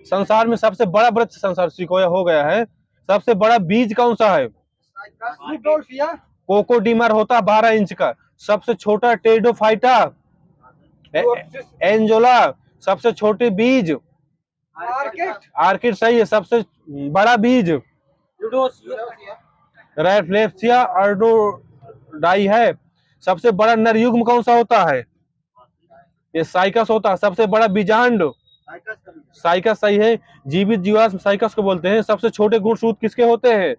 संसार में सबसे बड़ा वृक्ष संसार सिकोया हो गया है। सबसे बड़ा बीज कौन सा है? रूडोल्फिया कोकोडीमर होता 12 इंच का। सबसे छोटा टेरिडोफाइटा एंजोला। सबसे छोटे बीज? आर्किड आर्किड सही है। सबसे बड़ा बीज? रैफ्लेक्सिया अर्डोडाई है। सबसे बड़ा नर युग्म कौन सा होता है? ये साइकस होता है। सबसे बड़ा बीजांड? साइकस सही है। जीवित जीवाश्म साइकस को बोलते हैं। सबसे छोटे गुणसूत्र किसके होते हैं?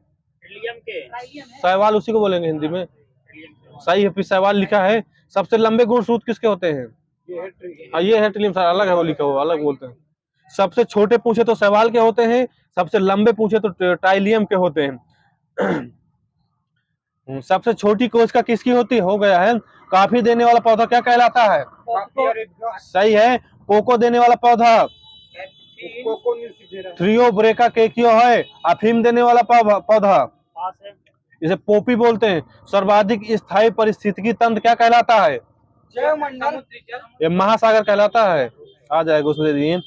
शैवाल, उसी को बोलेंगे हिंदी में। सही है, फिर शैवाल लिखा है। सबसे लंबे गुणसूत्र किसके होते हैं? ये है ट्रिलियम, अलग है वो लिखा हुआ, अलग बोलते हैं। सबसे छोटे पूछे तो शैवाल के होते हैं। सबसे लंबे पूछे तो टाइलियम के होते हैं। सबसे छोटी कोशिका किसकी होती हो गया है? कॉफी देने वाला पौधा क्या कहलाता है? सही है। कोको देने वाला पौधा? थ्रियोब्रेका केकियो है। अफीम देने वाला पौधा? इसे पोपी बोलते हैं। सर्वाधिक स्थायी पारिस्थितिकी तंत्र क्या कहलाता है? ये महासागर कहलाता है। आ जाएगा उसमें दिए।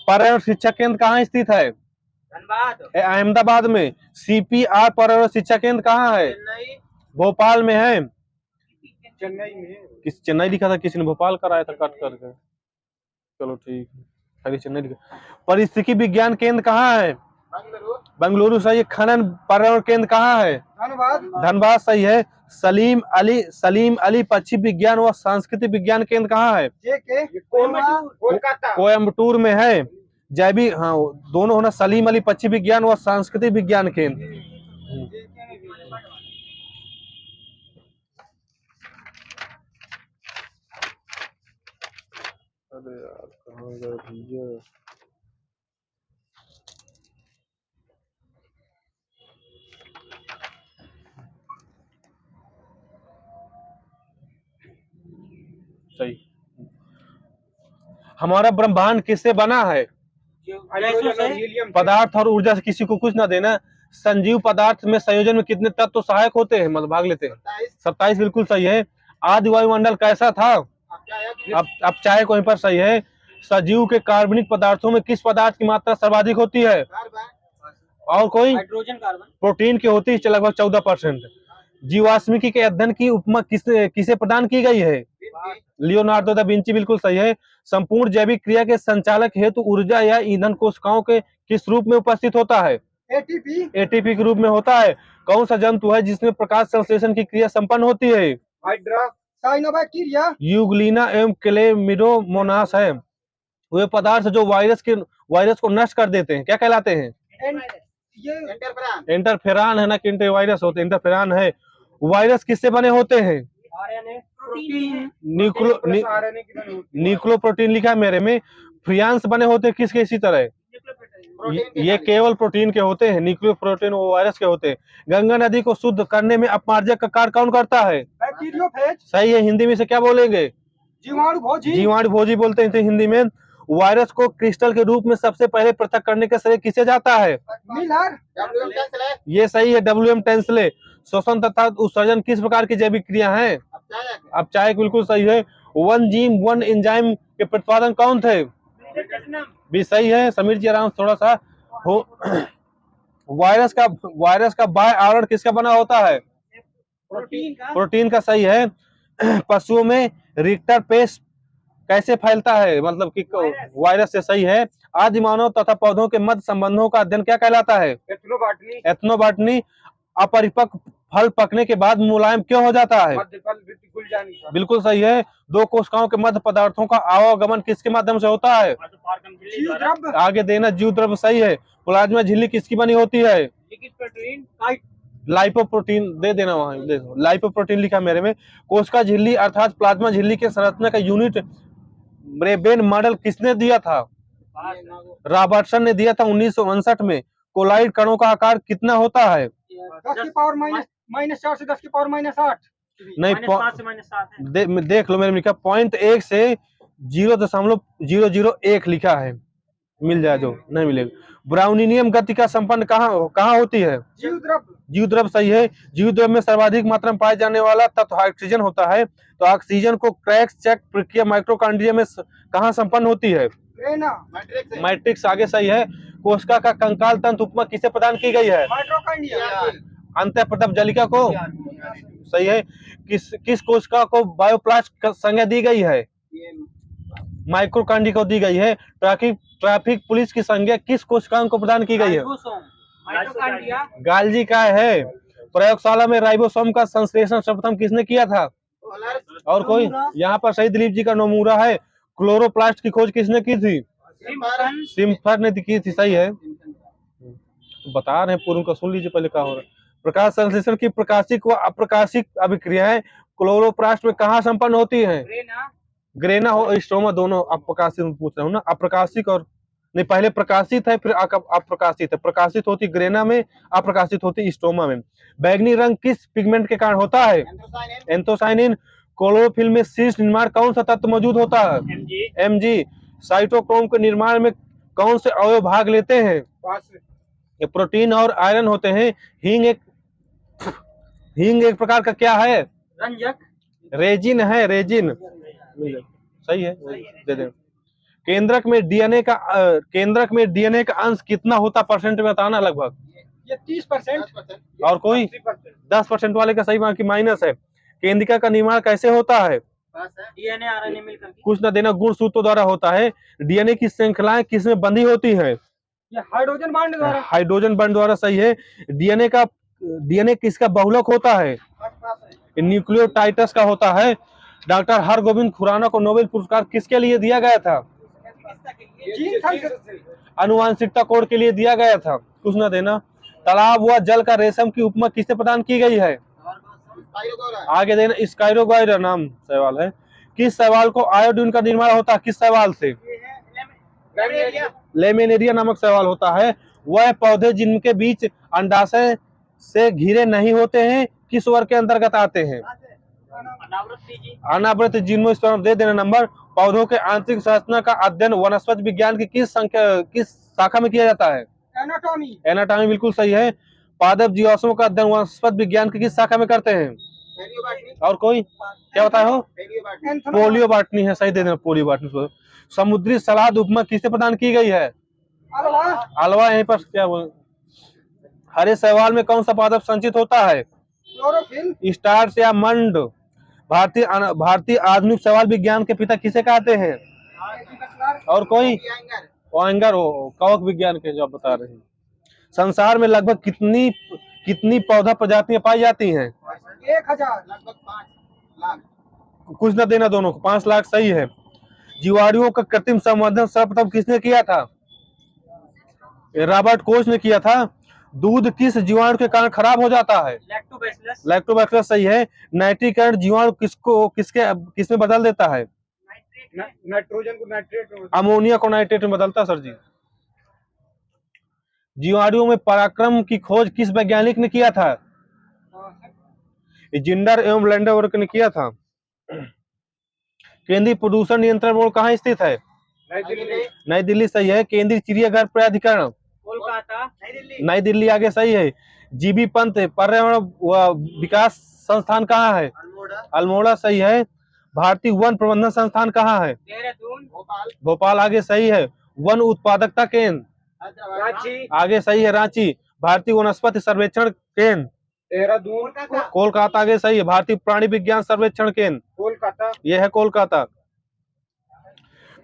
पर्यावरण शिक्षा केंद्र कहाँ स्थित है? अहमदाबाद में। सीपीआर पर्यावरण शिक्षा केंद्र कहाँ है? भोपाल में है। चेन्नई में चेन्नई लिखा था, किसी ने भोपाल कराया था कट करके। चलो ठीक है, चेन्नई लिखा। पारिस्थितिकी विज्ञान केंद्र कहाँ है? बेंगलुरु सही है। खनन पर्यावरण केंद्र कहाँ है? धनबाद सही है। सलीम अली पक्षी विज्ञान व सांस्कृतिक विज्ञान केंद्र कहाँ है? कोयम्बटूर में है। जैविक, हाँ दोनों होना, सलीम अली पक्षी विज्ञान व सांस्कृतिक विज्ञान केंद्र। अरे यार कहाँ गए भैया? सही। हमारा ब्रह्मांड किससे बना है? पदार्थ और ऊर्जा से। किसी को कुछ ना देना। संजीव पदार्थ में संयोजन में कितने तत्व सहायक होते हैं, मतलब भाग लेते हैं? 27 बिल्कुल सही है। आदि वायुमंडल कैसा था? अब चाहे कोई पर सही है। सजीव के कार्बनिक पदार्थों में किस पदार्थ की मात्रा सर्वाधिक होती है? और कोई? Hydrogen carbon. प्रोटीन की होती है लगभग 14%। जीवाश्मिकी के अध्ययन की उपमा किसे प्रदान की गई है? लियोनार्डो दा विंची बिल्कुल सही है। संपूर्ण जैविक क्रिया के संचालक हेतु ऊर्जा या ईंधन कोशिकाओं के किस रूप में उपस्थित होता है? एटीपी के रूप में होता है। कौन सा जंतु है जिसमें प्रकाश संश्लेषण की क्रिया संपन्न होती है? यूग्लिना एवं क्लेमिडोमोनास है। वे पदार्थ जो वायरस को नष्ट कर देते हैं क्या कहलाते हैं? इंटरफेरान है ना, कि इंटरवायरस होते हैं। इंटरफेरान है। वायरस किससे बने होते हैं? न्यूक्लियोप्रोटीन लिखा है मेरे में। फ्रियांस बने होते हैं किसके? इसी तरह ये केवल प्रोटीन के होते हैं, न्यूक्लियो प्रोटीन वो वायरस के होते हैं। गंगा नदी को शुद्ध करने में अपमार्जक का कार्य कौन करता है? बैक्टीरियोफेज। सही है। हिंदी में से क्या बोलेंगे? जीवाणु भोजी। जीवाणु भोजी बोलते हैं इसे हिंदी में। वायरस को क्रिस्टल के रूप में सबसे पहले पृथक करने का श्रेय किसे जाता है? मिलर। ये सही है, डब्ल्यूएम टेंसले। श्वसन तथा उत्सर्जन किस प्रकार की जैविक क्रिया है? अपचायक बिल्कुल सही है। वन जीन वन एंजाइम के प्रतिपादन कौन थे? भी सही है। समीर जी आराम थोड़ा सा हो। वायरस का बाह्य आवरण किसका बना होता है? प्रोटीन का सही है। पशुओं में रिक्टर पेस्ट कैसे फैलता है, मतलब कि वायरस से? सही है। आदि मानव तथा पौधों के मध्य संबंधों का अध्ययन क्या कहलाता है? एथनोबॉटनी। अपरिपक्व फल पकने के बाद मुलायम क्यों हो जाता है? बिल्कुल सही है। दो कोशिकाओं के मध्य पदार्थों का आवागमन किसके माध्यम से होता है? आगे देना जीव द्रव्य। सही है। प्लाज्मा झिल्ली किसकी बनी होती है? लाइपोप्रोटीन दे देना, वहां देखो लाइपोप्रोटीन लिखा मेरे में। कोशिका झिल्ली अर्थात प्लाज्मा झिल्ली के संरचना का यूनिट ब्रेबेन मॉडल किसने दिया था? रॉबर्टसन ने दिया था 1959 में। कोलाइड कणों का आकार कितना होता है? 10 की पावर -4 से 10 की पावर -8। नहीं, देख लो मेरे में लिखा 0.1 से 0.001 लिखा है। मिल जाए जो, नहीं मिलेगा। ब्राउनिनियम गति का संपन्न कहाँ होती है? जीव द्रव्य। सही है। जीव द्रव्य में सर्वाधिक मात्रा में पाए जाने वाला तत्व ऑक्सीजन होता है। तो ऑक्सीजन को क्रैक्स चेक प्रक्रिया माइटोकॉन्ड्रिया में कहाँ संपन्न होती है? मैट्रिक्स। आगे सही है। कोशिका का कंकाल तंत्र उपमा किसे प्रदान की गई है? अंतःप्रदप जलिका को। सही है। किस कोशिका को बायोप्लास्ट संज्ञा दी गई है? माइक्रोकांडी को दी गई है। ट्रैफिक पुलिस की संज्ञा किस कोशिका को प्रदान की गई है? गाल्जी का है। प्रयोगशाला में राइबोसोम का संश्लेषण सर्वप्रथम किसने किया था? और कोई? यहाँ पर सही दिलीप जी का नोमुरा है। क्लोरोप्लास्ट की खोज किसने की थी? सिम्फर ने की थी। सही है। बता रहे हैं पूर्व का, सुन लीजिए पहले क्या हो रहा है। प्रकाश संश्लेषण की प्रकाशिक व अप्रकाशिक अभिक्रियाएं क्लोरोप्लास्ट में कहाँ संपन्न होती है? ग्रेना हो स्ट्रोमा दोनों। अप्रकाशित पूछ रहा हूँ ना, अप्रकाशिक और नहीं, पहले प्रकाशित है फिर अप्रकाशित है। प्रकाशित होती ग्रेना में, अप्रकाशित होती स्ट्रोमा में। बैगनी रंग किस पिगमेंट के कारण होता है? एंथोसाइनिन। क्लोरोफिल में शीर्ष निर्माण कौन सा तत्व मौजूद होता है? Mg। साइटोक्रोम के निर्माण में कौन से अवयव भाग लेते हैं? ये प्रोटीन और आयरन होते हैं। हींग एक प्रकार का क्या है? रेजिन है, रेजिन। सही है, दे दे। केंद्रक में डीएनए का अंश कितना होता परसेंट में बताना लगभग? ये 30%। और कोई? 10% वाले का सही बाकी माइनस है। केंद्रिका का निर्माण कैसे होता है? डीएनए आरएनए मिलकर कुछ न देना गुणसूत्रों द्वारा होता है। डीएनए की श्रृंखलाएं किसमें बंधी होती है? ये हाइड्रोजन बांड द्वारा। हाइड्रोजन बांड द्वारा। सही है। डीएनए किसका बहुलक होता है? न्यूक्लियोटाइडस का होता है। डॉक्टर हरगोविंद खुराना को नोबेल पुरस्कार किसके लिए दिया गया था? आनुवांशिकता कोड के लिए दिया गया था। कुछ न देना। तालाब व जल का रेशम की उपमा किससे प्रदान की गई है? आगे देना स्काइरोगाइडर नाम सवाल है। किस सवाल को आयोडीन का निर्माण होता है? किस सवाल से? लेमिनेरिया नामक सवाल होता है। वह पौधे जिनके बीच अंडाशय से घिरे नहीं होते हैं किस वर्ग के अंतर्गत आते हैं? अनावृत जिम्नोस्पर्म। दे देना नंबर। पौधों के आंतरिक संरचना का अध्ययन वनस्पति विज्ञान की किस शाखा में किया जाता है? एनाटॉमी बिल्कुल सही है। पादप जीवाश्मों का अध्ययन वनस्पति विज्ञान की किस शाखा में करते हैं? और कोई? क्या बताए हो? पोलियो बॉटनी है। सही दे देना, पोलियो बॉटनी। समुद्री सलाद उपमा किससे प्रदान की गई है? अलवा। यहीं पर क्या बोल, हरे शैवाल में कौन सा पादप संचित होता है? स्टार्च या मंड। भारतीय आधुनिक शैवाल विज्ञान के पिता किसे कहते हैं? और कोई? ओएंगर कवक विज्ञान के जो आप बता रहे हैं। संसार में लगभग कितनी पौधा प्रजातियां पाई जाती हैं? 1000। लगभग 5 लाख। कुछ न देना दोनों को। 5 लाख। सही है। जीवाणुओं का कृत्रिम संवर्धन सर्वप्रथम किसने किया था? रॉबर्ट कोच ने किया था। दूध किस जीवाणु के कारण खराब हो जाता है? लैक्टोबैसिलस। सही है। नाइट्रीकरण जीवाणु किसमें बदल देता है? नाइट्रोजन को नाइट्रेट में। अमोनिया को नाइट्रेट में बदलता है। सर जी जीवाणुओं में पराक्रम की खोज किस वैज्ञानिक ने किया था? जिंडर एवं लैंडरवर्क ने किया था। केंद्रीय प्रदूषण नियंत्रण बोर्ड कहाँ स्थित है? नई दिल्ली सही है। केंद्रीय चिड़ियाघर प्राधिकरण? कोलकाता। नई दिल्ली आगे सही है। जीबी पंत पर्यावरण व विकास संस्थान कहाँ है? अल्मोड़ा सही है। भारतीय वन प्रबंधन संस्थान कहाँ है? देहरादून। भोपाल आगे सही है। वन उत्पादकता केंद्र? रांची। आगे सही है रांची। भारतीय वनस्पति सर्वेक्षण केंद्र? देहरादून। कोलकाता आगे सही है। भारतीय प्राणी विज्ञान सर्वेक्षण केंद्र? कोलकाता। यह है कोलकाता।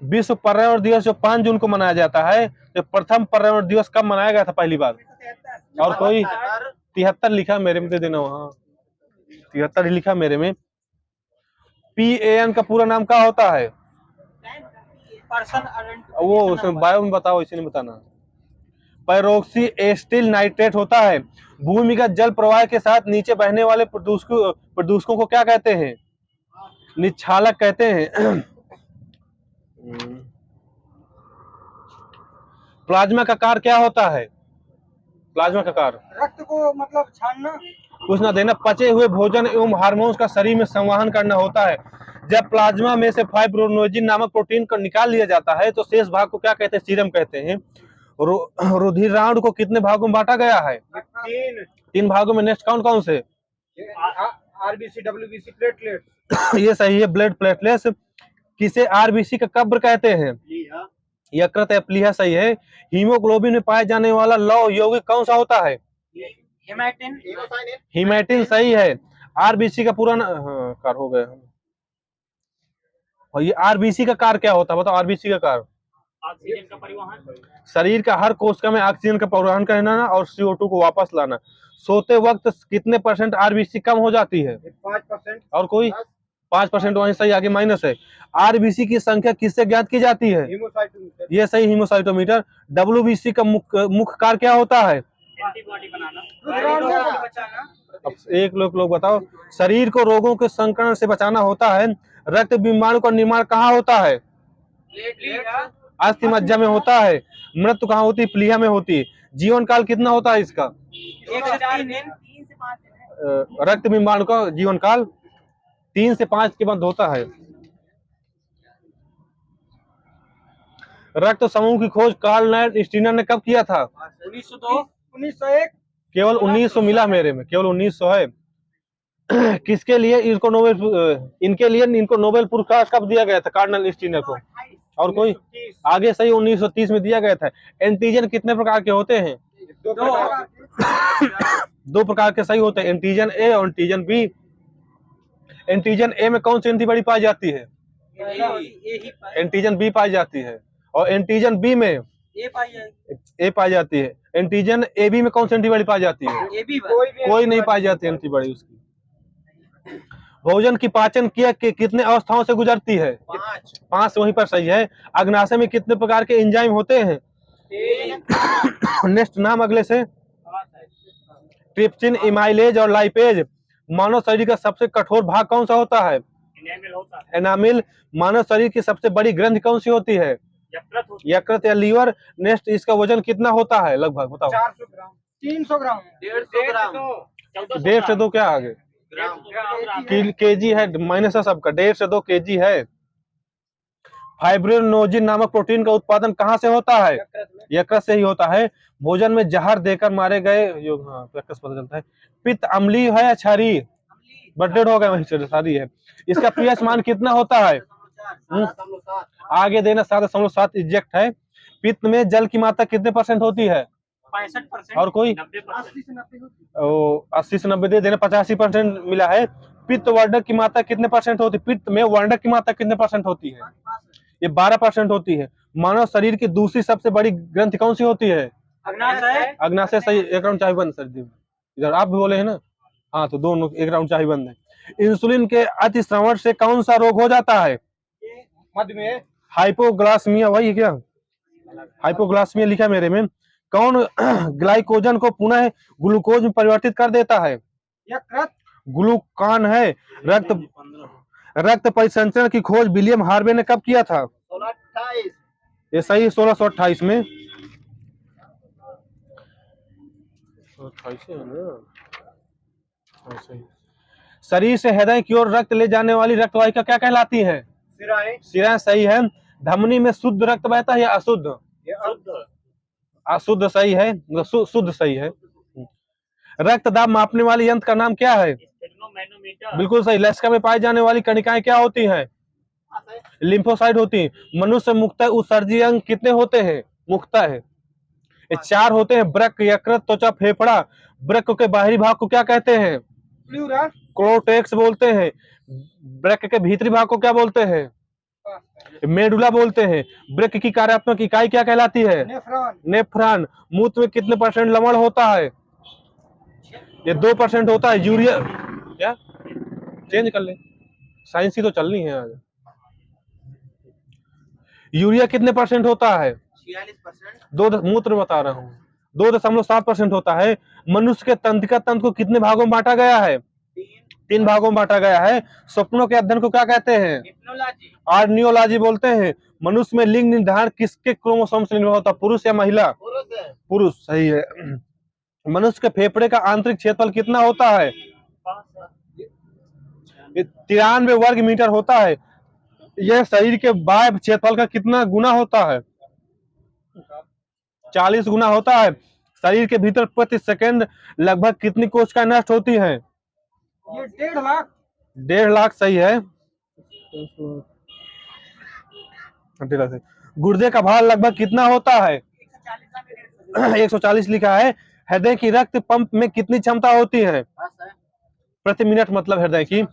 विश्व पर्यावरण दिवस जो 5 जून को मनाया जाता है, तो प्रथम पर्यावरण दिवस कब मनाया गया था पहली बार? और कोई 73 लिखा मेरे में, दे देना वहां 73 ही लिखा मेरे में। PAN का पूरा नाम क्या होता है? वो उसमें बायो में बताओ, इसे नहीं बताना। पैरोक्सी एस्टिल नाइट्रेट होता है। भूमिगत जल प्रवाह के साथ नीचे बहने वाले प्रदूषकों को क्या कहते हैं? निच्छालक कहते हैं। प्लाज्मा का कार्य क्या होता है? प्लाज्मा का कार्य रक्त को मतलब छानना। कुछ ना देना, पचे हुए भोजन एवं हार्मोन्स का शरीर में संवहन करना होता है। जब प्लाज्मा में से फाइब्रोनोजिन नामक प्रोटीन को निकाल लिया जाता है तो शेष भाग को क्या कहते हैं? सीरम कहते हैं। रुधिरांड को कितने भागों में बांटा गया है? 3 भागों में। नेक्स्ट कौन कौन से? RBC, WBC, platelet. ये सही है, ब्लड प्लेटलेट्स। किसे आरबीसी का कब्र कहते हैं? यकृत या प्लीहा सही है। हीमोग्लोबिन में पाए जाने वाला लौह यौगिक कौन सा होता है? हेमाटिन। हीमेटिन सही है। आरबीसी का पूरा कार हो गया। और ये आरबीसी का कार्य क्या होता है बताओ? आरबीसी का कार्य ऑक्सीजन का परिवहन। शरीर का हर कोशिका में ऑक्सीजन का परिवहन करना और CO2 को वापस लाना। सोते वक्त कितने % आरबीसी कम हो जाती है? 5%। और कोई 5% वहीं सही, आगे माइनस है। आरबीसी की संख्या किससे ज्ञात की जाती है? हीमोसाइटोमीटर। ये सही, हीमोसाइटोमीटर। WBC का मुख्य कार्य क्या होता है? एंटीबॉडी बनाना। बचाना। अब एक लोग बताओ। शरीर को रोगों के संक्रमण से बचाना होता है। रक्त विमाणु का निर्माण कहाँ होता है? अस्थि मज्जा में होता है। मृत्यु कहाँ होती है? प्लीहा में होती है। जीवन काल कितना होता है इसका? 1 से 4 दिन। 3 से 5 दिन। रक्त विमाणु का जीवन काल 3 से 5 के बाद होता है। रक्त समूह की खोज कार्ल नाइट स्टीनर ने कब किया था? 1902। 1901। केवल 1900 मिला मेरे में, केवल 1900 है। किसके लिए इनको नोबेल पुरस्कार कब दिया गया था कार्ल स्टीनर को? और कोई? आगे सही, 1930 में दिया गया था। एंटीजन कितने प्रकार के होते हैं? 2 प्रकार के सही होते हैं, एंटीजन ए और एंटीजन बी। एंटीजन ए में कौन सी एंटीबॉडी पाई जाती है? एंटीजन बी पाई जाती है। और एंटीजन बी में ए पाई जाती है। एंटीजन ए बी में कौन सी एंटीबॉडी पाई जाती है? कोई नहीं पाई जाती एंटीबॉडी उसकी। भोजन की पाचन क्रिया के कितने अवस्थाओं से गुजरती है? 5 वहीं पर सही है। अग्नाशय में कितने प्रकार के एंजाइम होते हैं? नेक्स्ट नाम अगले से। ट्रिप्सिन, इमाइलेज और लाइपेज। मानव शरीर का सबसे कठोर भाग कौन सा होता है? एनामिल। मानव शरीर की सबसे बड़ी ग्रंथि कौन सी होती है? यकृत या लीवर। नेक्स्ट, इसका वजन कितना होता है लगभग बताओ? 400 ग्राम। 300 ग्राम। 150 ग्राम। 1.5 से 2 क्या आगे? केजी है, माइनस है सबका। 1.5 से 2 केजी है। फाइब्रोनोजिन नामक प्रोटीन का उत्पादन कहाँ से होता है? यकृत से ही होता है। भोजन में जहर देकर मारे गए पता चलता है। पित्त अम्लीय है या क्षारीय? बर्थडे हो गया, वही शादी है। इसका पीएच मान कितना होता है? आगे देना 7.7 एग्जैक्ट है। पित्त में जल की मात्रा कितने % होती है? 65%। और कोई? 80 से 90 होती है। 80 से 90 दे देना, 85% मिला है। पित्त वर्णक की मात्रा कितने % होती है? पित्त में वर्णक की मात्रा कितने % होती है? ये 12% होती है। मानव शरीर की दूसरी सबसे बड़ी ग्रंथि कौन सी होती है? अग्नाशय सही। 1 राउंड चाय बंद सर। इधर आप भी बोले हैं ना, हाँ, तो दोनों 1 राउंड चाय बंद है। इंसुलिन के अतिश्रवण से कौन सा रोग हो जाता है? मधुमेह। हाइपोग्लाइसीमिया, वही क्या? हाइपोग्लाइसीमिया लिखा मेरे में। कौन ग्लाइकोजन को पुनः ग्लूकोज में परिवर्तित कर देता है? यकृत। ग्लूकान है। रक्त परिसंचरण की खोज विलियम हार्वे ने कब किया था? 1628। ये सही, 1628 में। ऐसे है ना, ऐसे ही। शरीर से हृदय की ओर रक्त ले जाने वाली रक्तवाहिका क्या कहलाती है? सिराएं। सिरा सही है। धमनी में शुद्ध रक्त बहता है या अशुद्ध? ये शुद्ध। अशुद्ध सही है, मतलब शुद्ध सही है। रक्त दाब मापने वाले यंत्र का नाम क्या है? बिल्कुल सही। लसिका में पाई जाने वाली कणिकाएं क्या होती हैं? लिम्फोसाइट होती हैं। मनुष्य मुक्तः उत्सर्जी अंग कितने होते हैं? मुक्तः है ये 4 होते हैं। वृक्क, यकृत, त्वचा, फेफड़ा। वृक्क के बाहरी भाग को क्या कहते हैं? प्लूरा। कोर्टेक्स बोलते हैं। वृक्क के भीतरी भाग को क्या बोलते हैं? मेडुला बोलते हैं। वृक्क की कार्यात्मक इकाई क्या कहलाती है? नेफ्रॉन। नेफ्रॉन। मूत्र में कितने % लवण होता है? ये 2% होता है। यूरिया क्या चेंज कर ले, साइंस की तो चलनी है आज। यूरिया कितने % होता है? 46%। मूत्र बता रहा हूँ, 2.7% होता है। मनुष्य के तंत्रिका तंत्र को कितने भागों में बांटा गया है? 3 भागों में बांटा गया है। स्वप्नों के अध्ययन को क्या कहते हैं? आर्नियोलॉजी बोलते हैं। मनुष्य में लिंग निर्धारण किसके क्रोमोसोम से निर्भर होता है? पुरुष या महिला? पुरुष सही है। मनुष्य के फेफड़े का आंतरिक क्षेत्रफल कितना होता है? 93 वर्ग मीटर होता है। यह शरीर के बाह्य क्षेत्रफल का कितना गुना होता है? 40 गुना होता है। शरीर के भीतर प्रति सेकंड लगभग कितनी कोशिकाएं नष्ट होती हैं? ये 1.5 लाख। 1.5 लाख सही है। गुर्दे का भार लगभग कितना होता है? 140 लिखा है। हृदय की रक्त पंप में कितनी क्षमता होती है? प्रति मिनट, मतलब हृदय की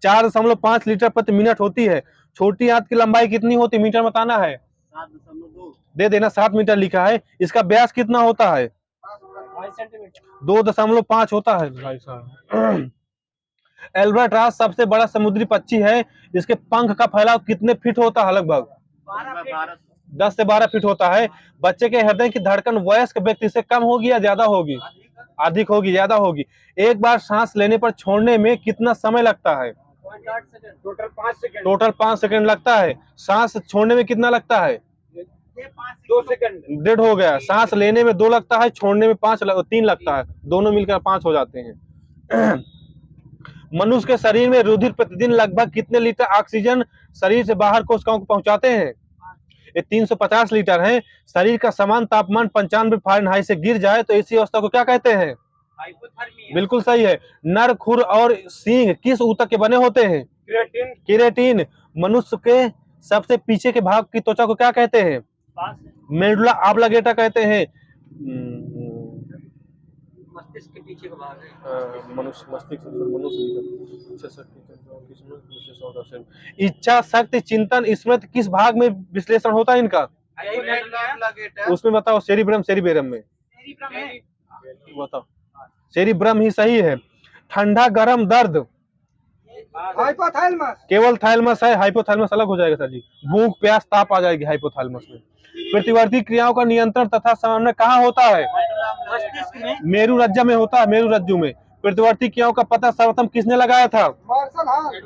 4.5 लीटर प्रति मिनट होती है। छोटी आंत की लंबाई कितनी होती है? मीटर बताना है। 7.2 दे देना, 7 मीटर लिखा है। इसका व्यास कितना होता है? 2 सेंटीमीटर। 2.5 होता है भाई साहब। एल्बाट्रॉस सबसे बड़ा समुद्री पक्षी है। इसके पंख का फैलाव कितने फीट होता है? लगभग 10 से 12 फीट होता है। बच्चे के हृदय की धड़कन वयस्क व्यक्ति से कम होगी या ज्यादा होगी? अधिक होगी, ज्यादा होगी। एक बार सांस लेने पर छोड़ने में कितना समय लगता है? Total 5 second. टोटल 5 सेकंड लगता है। सांस छोड़ने में कितना लगता है? 2 सेकंड। 1.5 हो गया। सांस लेने में 2 लगता है, छोड़ने में 3 लगता है। दोनों मिलकर 5 हो जाते हैं। मनुष्य के शरीर में रुधिर प्रतिदिन लगभग कितने लीटर ऑक्सीजन शरीर से बाहर कोशिकाओं को पहुंचाते हैं? ये 350 लीटर है। शरीर का समान तापमान 95 फ़ारेनहाइट से गिर जाए तो इसी अवस्था को क्या कहते हैं? हाइपोथर्मिया। बिल्कुल सही है। नर, खुर और सींग किस ऊतक के बने होते हैं? केराटिन। केराटिन। मनुष्य के सबसे पीछे के भाग की त्वचा को क्या कहते हैं? मेडुला ऑब्लिगेटा कहते हैं। मस्तिष्क के पीछे का भाग है। मनुष्य मस्तिष्क इच्छा, शक्ति, चिंतन, स्मृति किस भाग में विश्लेषण होता है इनका? उसमें बताओ। सेरिब्रम, सेरिबेरम में बताओ। सेरिब्रम ही सही है। ठंडा, गरम, दर्द हाइपोथैलेमस। केवल थैलेमस है। हाइपोथैलेमस अलग हो जाएगा सर जी। भूख, प्यास, ताप आ जाएगी हाइपोथैलेमस में। प्रतिवर्ती क्रियाओं का नियंत्रण तथा समन्वय कहाँ होता है? मस्तिष्क में। मेरु रज्जु में होता है। मेरु रज्जु में। प्रतिवर्ती क्रियाओं का पता सर्वप्रथम किसने लगाया था?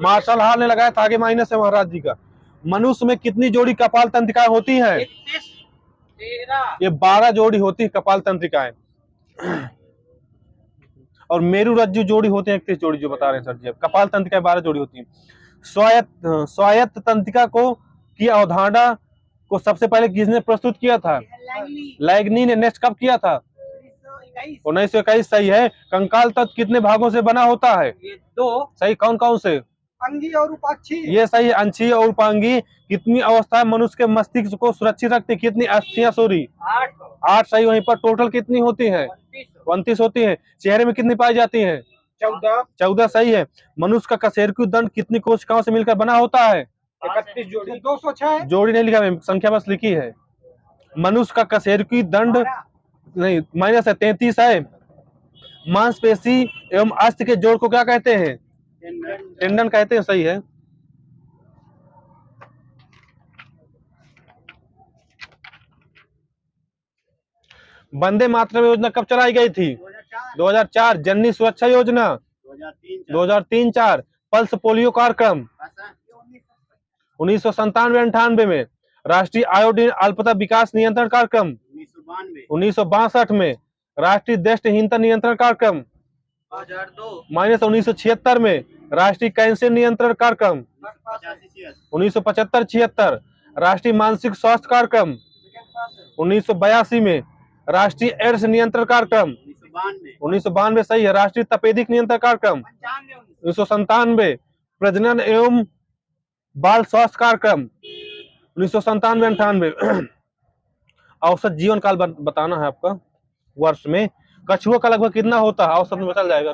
मार्शल हॉल ने लगाया था। आगे माइनस है महाराज जी का। मनुष्य में कितनी जोड़ी कपाल तंत्रिकाएं होती हैं? 13। ये 12 जोड़ी होती है कपाल तंत्रिकाएं। और मेरु रज्जु जोड़ी होते हैं 31 जोड़ी, जो बता रहे हैं सर जी। कपाल तंत्रिका 12 जोड़ी होती है। स्वायत्त तंत्रिका की अवधारणा को सबसे पहले किसने प्रस्तुत किया था? लैग्नी ने। नेक्स्ट कब किया था? 1921 सही है। कंकाल तत्व कितने भागों से बना होता है? ये 2 सही। कौन कौन से? अंगी और उपाक्षी। ये सही है। अंशीय और उपांगी। कितनी अवस्थाएं मनुष्य के मस्तिष्क को सुरक्षित रखती? कितनी अस्थियां? सॉरी 8 सही। वहीं पर टोटल कितनी होती है? 29 होती है। चेहरे में कितनी पाई जाती है? 14 सही है। मनुष्य का कशेरुकी दंड कितनी कोशिकाओं से मिलकर बना होता है? 31 जोड़ी। 206। जोड़ी नहीं लिखा, संख्या बस लिखी है। मनुष्य का कशेरुकी दंड नहीं, माइनस है, 33 है। मांसपेशी एवं अस्थि के जोड़ को क्या कहते हैं? टेंडन कहते हैं। सही है। वंदे मातरम योजना कब चलाई गई थी? 2004। जननी सुरक्षा योजना 2003-4। पल्स पोलियो कार्यक्रम 1997-98 में। राष्ट्रीय आयोडीन अल्पता विकास नियंत्रण कार्यक्रम 1962 में। राष्ट्रीय दृष्टिहीनता नियंत्रण कार्यक्रम 1976 में। राष्ट्रीय कैंसर नियंत्रण कार्यक्रम 1975-76। राष्ट्रीय मानसिक स्वास्थ्य कार्यक्रम 1982 में। राष्ट्रीय एड्स नियंत्रण कार्यक्रम 1992 सही है। राष्ट्रीय तपेदिक नियंत्रण कार्यक्रम 1997। प्रजनन एवं बाल स्वास्थ्य कार्यक्रम 1997-98। औसत जीवन काल बताना है आपका वर्ष में। कछुआ का लगभग कितना होता है औसत में, बता जाएगा।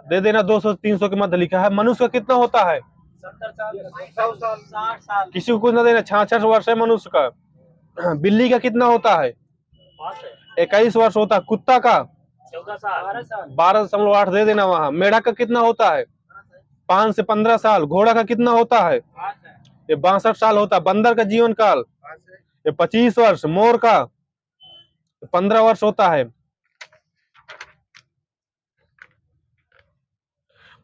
दे देना 200-300 के मध्य लिखा है। मनुष्य का कितना होता है? 60 किसी को कुछ ना देना। 66 वर्ष है मनुष्य का। बिल्ली का कितना होता है? 21 वर्ष होता है। कुत्ता का 12.8 दे देना वहां। मेढक का कितना होता है? 5 से 15 साल। घोड़ा का कितना होता है? ये 62 साल होता है। बंदर का जीवन काल ये 25 वर्ष। मोर का 15 वर्ष होता है।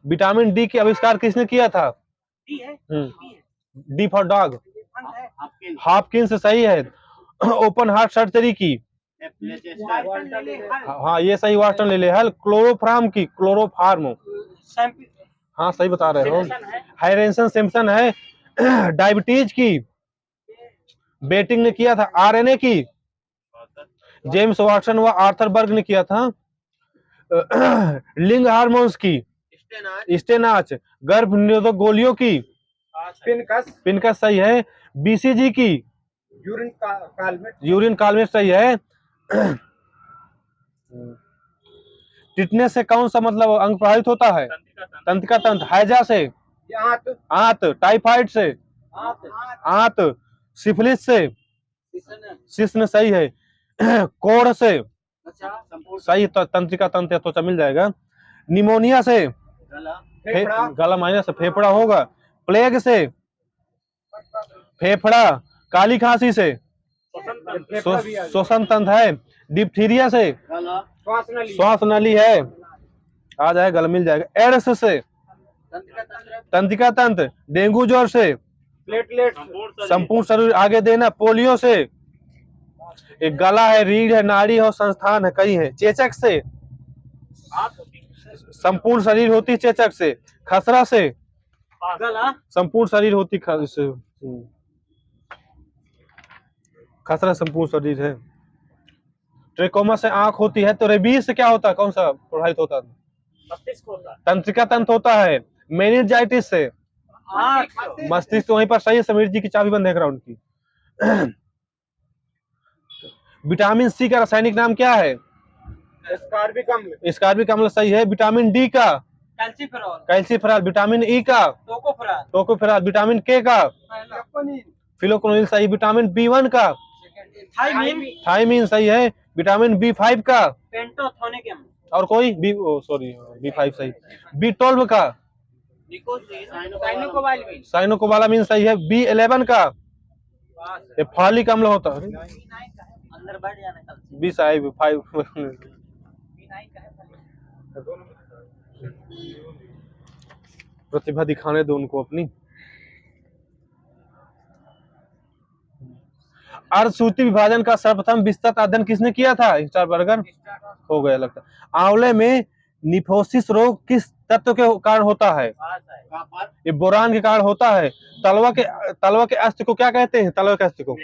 विटामिन डी के आविष्कार किसने किया था? D for dog. हॉपकिंस सही है। ओपन हार्ट सर्जरी की, हाँ ये सही, वाटन ले ले। हल क्लोरोफार्म की, क्लोरोफार्म, हाँ सही बता रहे हो। हाइरेंसन सिम्पसन है। डायबिटीज की बेटिंग ने किया था। आरएनए की जेम्स वाटसन व आर्थर बर्ग ने किया था। लिंग हार्मोन्स की स्टेनाच। गर्भ निरोधक गोलियों की पिनकस सही है। बीसीजी की यूरिन कालमेट सही है। टिटनेस से कौन सा मतलब अंग प्रभावित होता है? तंत्रिका तंत्र। हैजा से आंत। टाइफाइड से आंत। सिफिलिस से शिश्न सही है। कोढ़ से सही, तो तंत्रिका तंत्र त्वचा मिल जाएगा। निमोनिया से गला माइनस फेफड़ा होगा। प्लेग से फेफड़ा। काली खांसी से श्वसन तंत्र है। डिप्थीरिया से श्वास नली है, आ जाएगा, गला मिल जाएगा। एड्स से तंत्रिका तंत्र। डेंगू ज्वर से प्लेटलेट संपूर्ण शरीर आगे देना। पोलियो से एक गला है, रीढ़ है, नाड़ी है और संस्थान है, कई है। चेचक से संपूर्ण शरीर होती चेचक से। खसरा से संपूर्ण शरीर होती खसरा संपूर्ण शरीर है। ट्रेकोमा से आंख होती है। तो रेबीज से क्या होता है, कौन सा प्रभावित होता है? मस्तिष्क होता है। तंत्रिका तंत्र होता है। मेनिंजाइटिस से मस्तिष्क। वहीं पर सही है। समीर जी की चाबी बंद है ग्राउंड की। विटामिन सी का रासायनिक नाम क्या है? स्कारबिक अम्ल। स्कारबिक अम्ल सही है। विटामिन डी का कैल्सीफेरॉल। विटामिन ई का टोकोफेरॉल। विटामिन के का फिलोक्विनोल सही। विटामिन बी1 का थायमीन सही है। विटामिन बी5 का और कोई बी5 सही। बी12 का साइनोकोबालामिन सही है। बी11 का ये फॉलिक अम्ल होता है। बी साहिब 5 प्रतिभा दिखाने दो उनको अपनी। अर्धसूत्रीय विभाजन का सर्वप्रथम विस्तृत अध्ययन किसने किया था? स्टारबर्गर हो गया लगता है। आंवले में निफोसिस रोग किस तत्व के कारण होता है? ये बोरान के कारण होता है। तलवा के अस्थ को क्या कहते हैं? तलवा के अस्थ को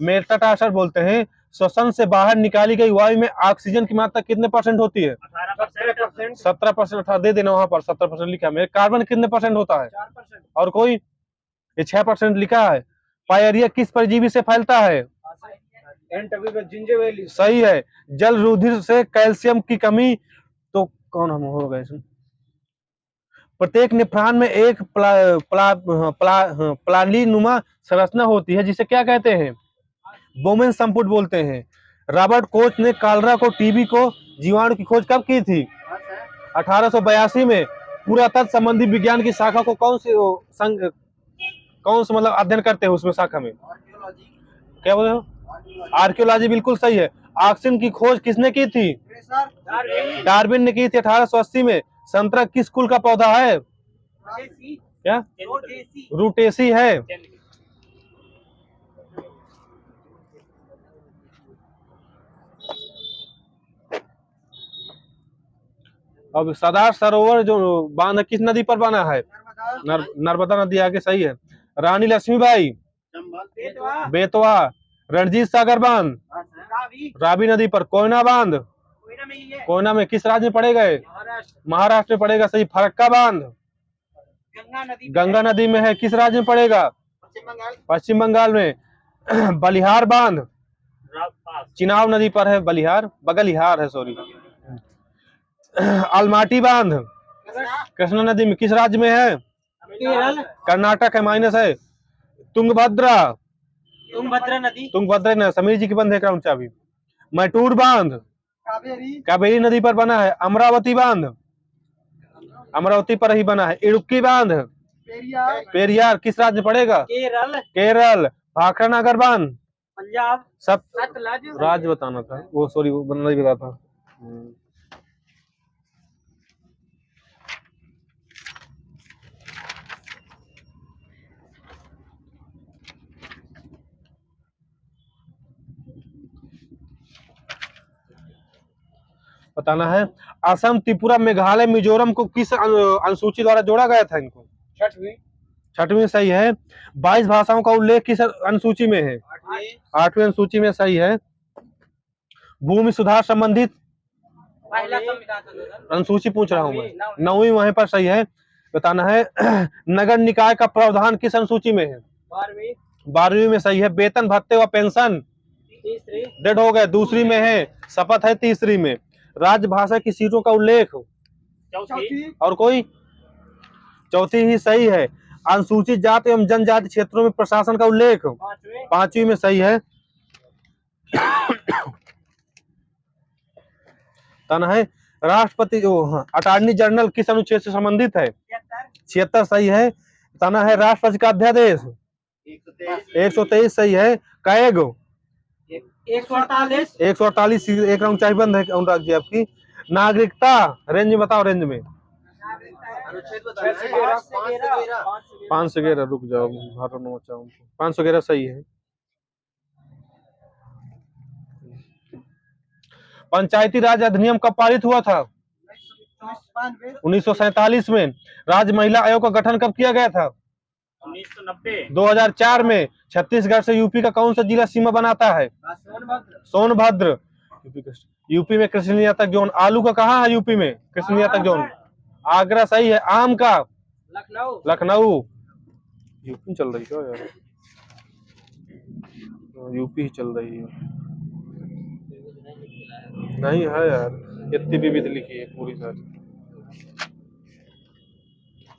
मेटाटार्सल बोलते हैं। श्वसन से बाहर निकाली गई वायु में ऑक्सीजन की मात्रा कितने % होती है? 17%। दे देना वहां पर 17% लिखा है। कार्बन कितने % होता है? और कोई? ये 6% लिखा है। पायरिया किस परजीवी से फैलता है? सही है। जल रुधिर से कैल्शियम की कमी तो कौन हम हो गए? प्रत्येक नेफ्रॉन में एक प्लालीनुमा संरचना होती है जिसे क्या कहते हैं? बोमेन संपुट बोलते हैं। रॉबर्ट कोच ने कॉलरा को, टीबी को, जीवाणु की खोज कब की थी? 1882 में। पुरातत्व संबंधी विज्ञान की शाखा को कौन से मतलब अध्ययन करते हैं उसमें शाखा में? क्या बोले हो? आर्कियोलॉजी बिल्कुल सही है। ऑक्सीजन की खोज किसने की थी? डार्विन ने की थी 1880 में। संतरा किस कुल का पौधा है? क्या? रूटेसी है। अब सरदार सरोवर जो बांध है, किस नदी पर बना है? नर्मदा नदी आगे, सही है। रानी लक्ष्मीबाई, बेतवा। रणजीत सागर बांध, रावी नदी पर। कोयना बांध, कोयना में किस राज्य में पड़ेगा? महाराष्ट्र में पड़ेगा, सही। फरक्का बांध, गंगा नदी में है, किस राज्य में पड़ेगा? पश्चिम बंगाल में। बलिहार बांध, चिनाब नदी पर है, बलिहार, बगलिहार है, सॉरी। अलमाटी बांध, कृष्णा नदी में, किस राज्य में है? कर्नाटक है, माइनस है। तुंगभद्रा, तुंगभद्रा न, समीर जी की बंद है क्रम चाबी। मैटूर बांध, कावेरी नदी पर बना है। अमरावती बांध, अमरावती पर ही बना है। इडुक्की बांध, पेरियार, किस राज्य में पड़ेगा? केरल। भाखड़ा नगर बांध, पंजाब। सब राज्य बताना था, वो सॉरी, वो बनना ही बता था। बताना है। असम, त्रिपुरा, मेघालय, मिजोरम को किस अनुसूची द्वारा जोड़ा गया था? इनको छठवीं, सही है। 22 भाषाओं का उल्लेख किस अनुसूची में है? 8वीं अनुसूची में, सही है। भूमि सुधार संबंधित अनुसूची पूछ रहा हूं मैं, 9वीं वहीं पर, सही है। बताना है। नगर निकाय का प्रावधान किस अनुसूची में है? 12वीं में, सही है। वेतन भत्ते व पेंशन, डेढ़ हो गए, दूसरी में है। शपथ है, तीसरी में। राजभाषा की सीटों का उल्लेख, और कोई? चौथी ही सही है। अनुसूचित जाति एवं जनजाति क्षेत्रों में प्रशासन का उल्लेख, 5वीं में, सही है। तना है। राष्ट्रपति अटॉर्नी जनरल किस अनुच्छेद से संबंधित है? 76, सही है। तना है। राष्ट्रपति का अध्यादेश, 123, सही है। कैग, 148, एक राउंड चाय बंद है अनुराग जी आपकी। नागरिकता रेंज में बताओ, रेंज में। 511, रुक जाओ, 511, सही है। पंचायती राज अधिनियम कब पारित हुआ था? 1947 में। राज्य महिला आयोग का गठन कब किया गया था? 1990। 2004 में। छत्तीसगढ़ से यूपी का कौन सा जिला सीमा बनाता है? सोनभद्र। यूपी में कृष्ण यातक जोन। आलू का कहाँ है यूपी में? कृष्ण यातक जोन, आगरा, सही है। आम का? लखनऊ। यूपी चल रही है यार, यूपी ही चल रही है। नहीं है यार, इतनी विविध लिखी है पूरी सारी।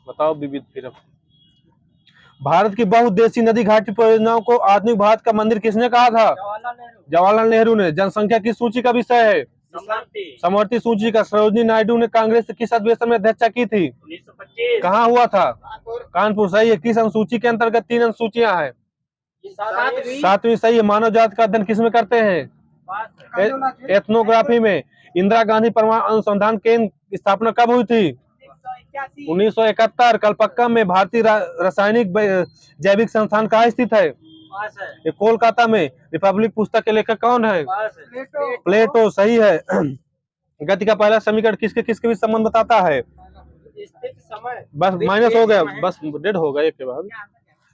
बताओ विविध फिर। भारत की बहुउद्देशीय नदी घाटी परियोजनाओं को आधुनिक भारत का मंदिर किसने कहा था? जवाहरलाल नेहरू ने। जनसंख्या किस सूची का विषय है? समवर्ती सूची का। सरोजिनी नायडू ने कांग्रेस से किस अधिवेशन में अध्यक्षता की थी? 1925। कहाँ हुआ था? कानपुर, सही है। किस अनुसूची के अंतर्गत 3 अनुसूचियां हैं? 7वीं, सही है। मानव जाति का अध्ययन किसमें करते हैं? एथनोग्राफी में। इंदिरा गांधी परमाणु अनुसंधान केंद्र की स्थापना कब हुई थी? 1971। कलपक्का में भारतीय रासायनिक जैविक संस्थान कहाँ स्थित है? ये कोलकाता में। रिपब्लिक पुस्तक के लेखक कौन है? प्लेटो, सही है। गति का पहला समीकरण किसके किसके बीच संबंध बताता है? बस माइनस हो गया, बस डेढ़ हो गया एक के बाद।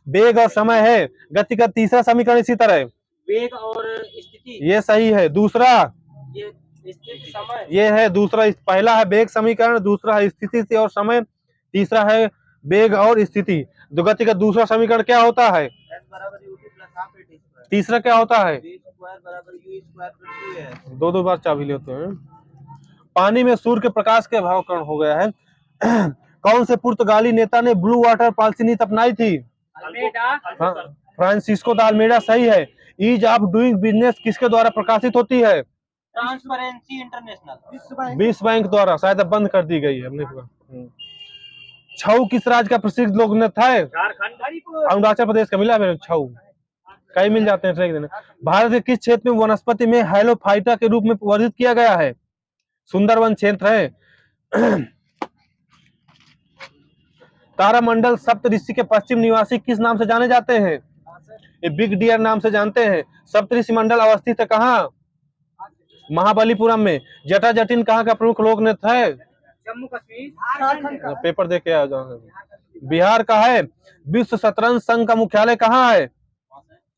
वेग और समय है। गति का तीसरा समीकरण इसी तरह, वेग और स्थिति, ये सही है। दूसरा ये स्थिति समय, ये है दूसरा। पहला है वेग समीकरण, दूसरा है स्थिति और समय, तीसरा है वेग और स्थिति। तो गति का दूसरा समीकरण क्या होता है? तीसरा क्या होता है? 2 बार चाबी लेते हैं। पानी में सूर्य के प्रकाश के अभाव कारण हो गया है। कौन से पुर्तगाली नेता ने ब्लू वाटर पॉलिसी नीति अपनाई थी? हाँ, फ्रांसिस्को द अल्मेडा, सही है। ईज ऑफ डूइंग बिजनेस किसके द्वारा प्रकाशित होती है? ट्रांसपेरेंसी इंटरनेशनल, विश्व बैंक द्वारा। शायद अब बंद कर दी गई है। छऊ किस राज्य का प्रसिद्ध लोक नृत्य है? अरुणाचल प्रदेश का। मिला मेरे छऊ, कई मिल जाते हैं देना। भारत के किस क्षेत्र में वनस्पति में हैलोफाइटा के रूप में वर्णित किया गया है? सुंदरवन क्षेत्र है। तारामंडल सप्तऋषि के पश्चिम निवासी किस नाम से जाने जाते हैं? ये बिग डियर नाम से जानते हैं। सप्तऋषि मंडल अवस्थित है कहाँ? महाबलीपुरम में। जटा जटिन कहाँ का प्रमुख लोक नृत्य है? जम्मू कश्मीर झारखंड का पेपर दे के आ जाओ। बिहार का है। विश्व शतरंज संघ का मुख्यालय कहाँ है?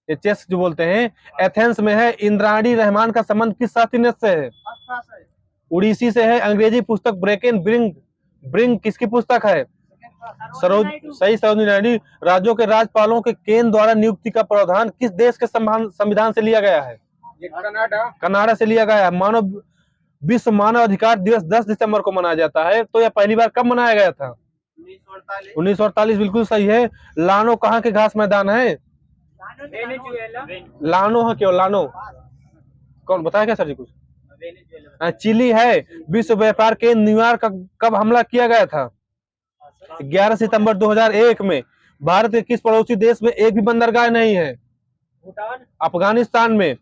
ये चेस जो बोलते हैं, एथेंस में है। इंद्राणी रहमान का संबंध किस शास्त्रीय नृत्य से है? उड़ीसी से है। अंग्रेजी पुस्तक ब्रेक एंड ब्रिंग ब्रिंग किसकी पुस्तक है? सरोजिनी नायडू। राज्यों के राज्यपालों के केंद्र द्वारा नियुक्ति का प्रावधान किस देश के संविधान से लिया गया है? कनाडा से लिया गया है। विश्व मानव अधिकार दिवस 10 दिसंबर को मनाया जाता है, तो यह पहली बार कब मनाया गया था? 1948। बिल्कुल सही है। लानो कहाँ के घास मैदान है? लानो है क्यों? लानो कौन बताया क्या सर जी कुछ? चिली है। विश्व व्यापार केंद्र न्यूयॉर्क का कब हमला किया गया था? 11 सितंबर 2001 में। भारत के किस पड़ोसी देश में एक भी बंदरगाह नहीं है? भूटान। अफगानिस्तान में।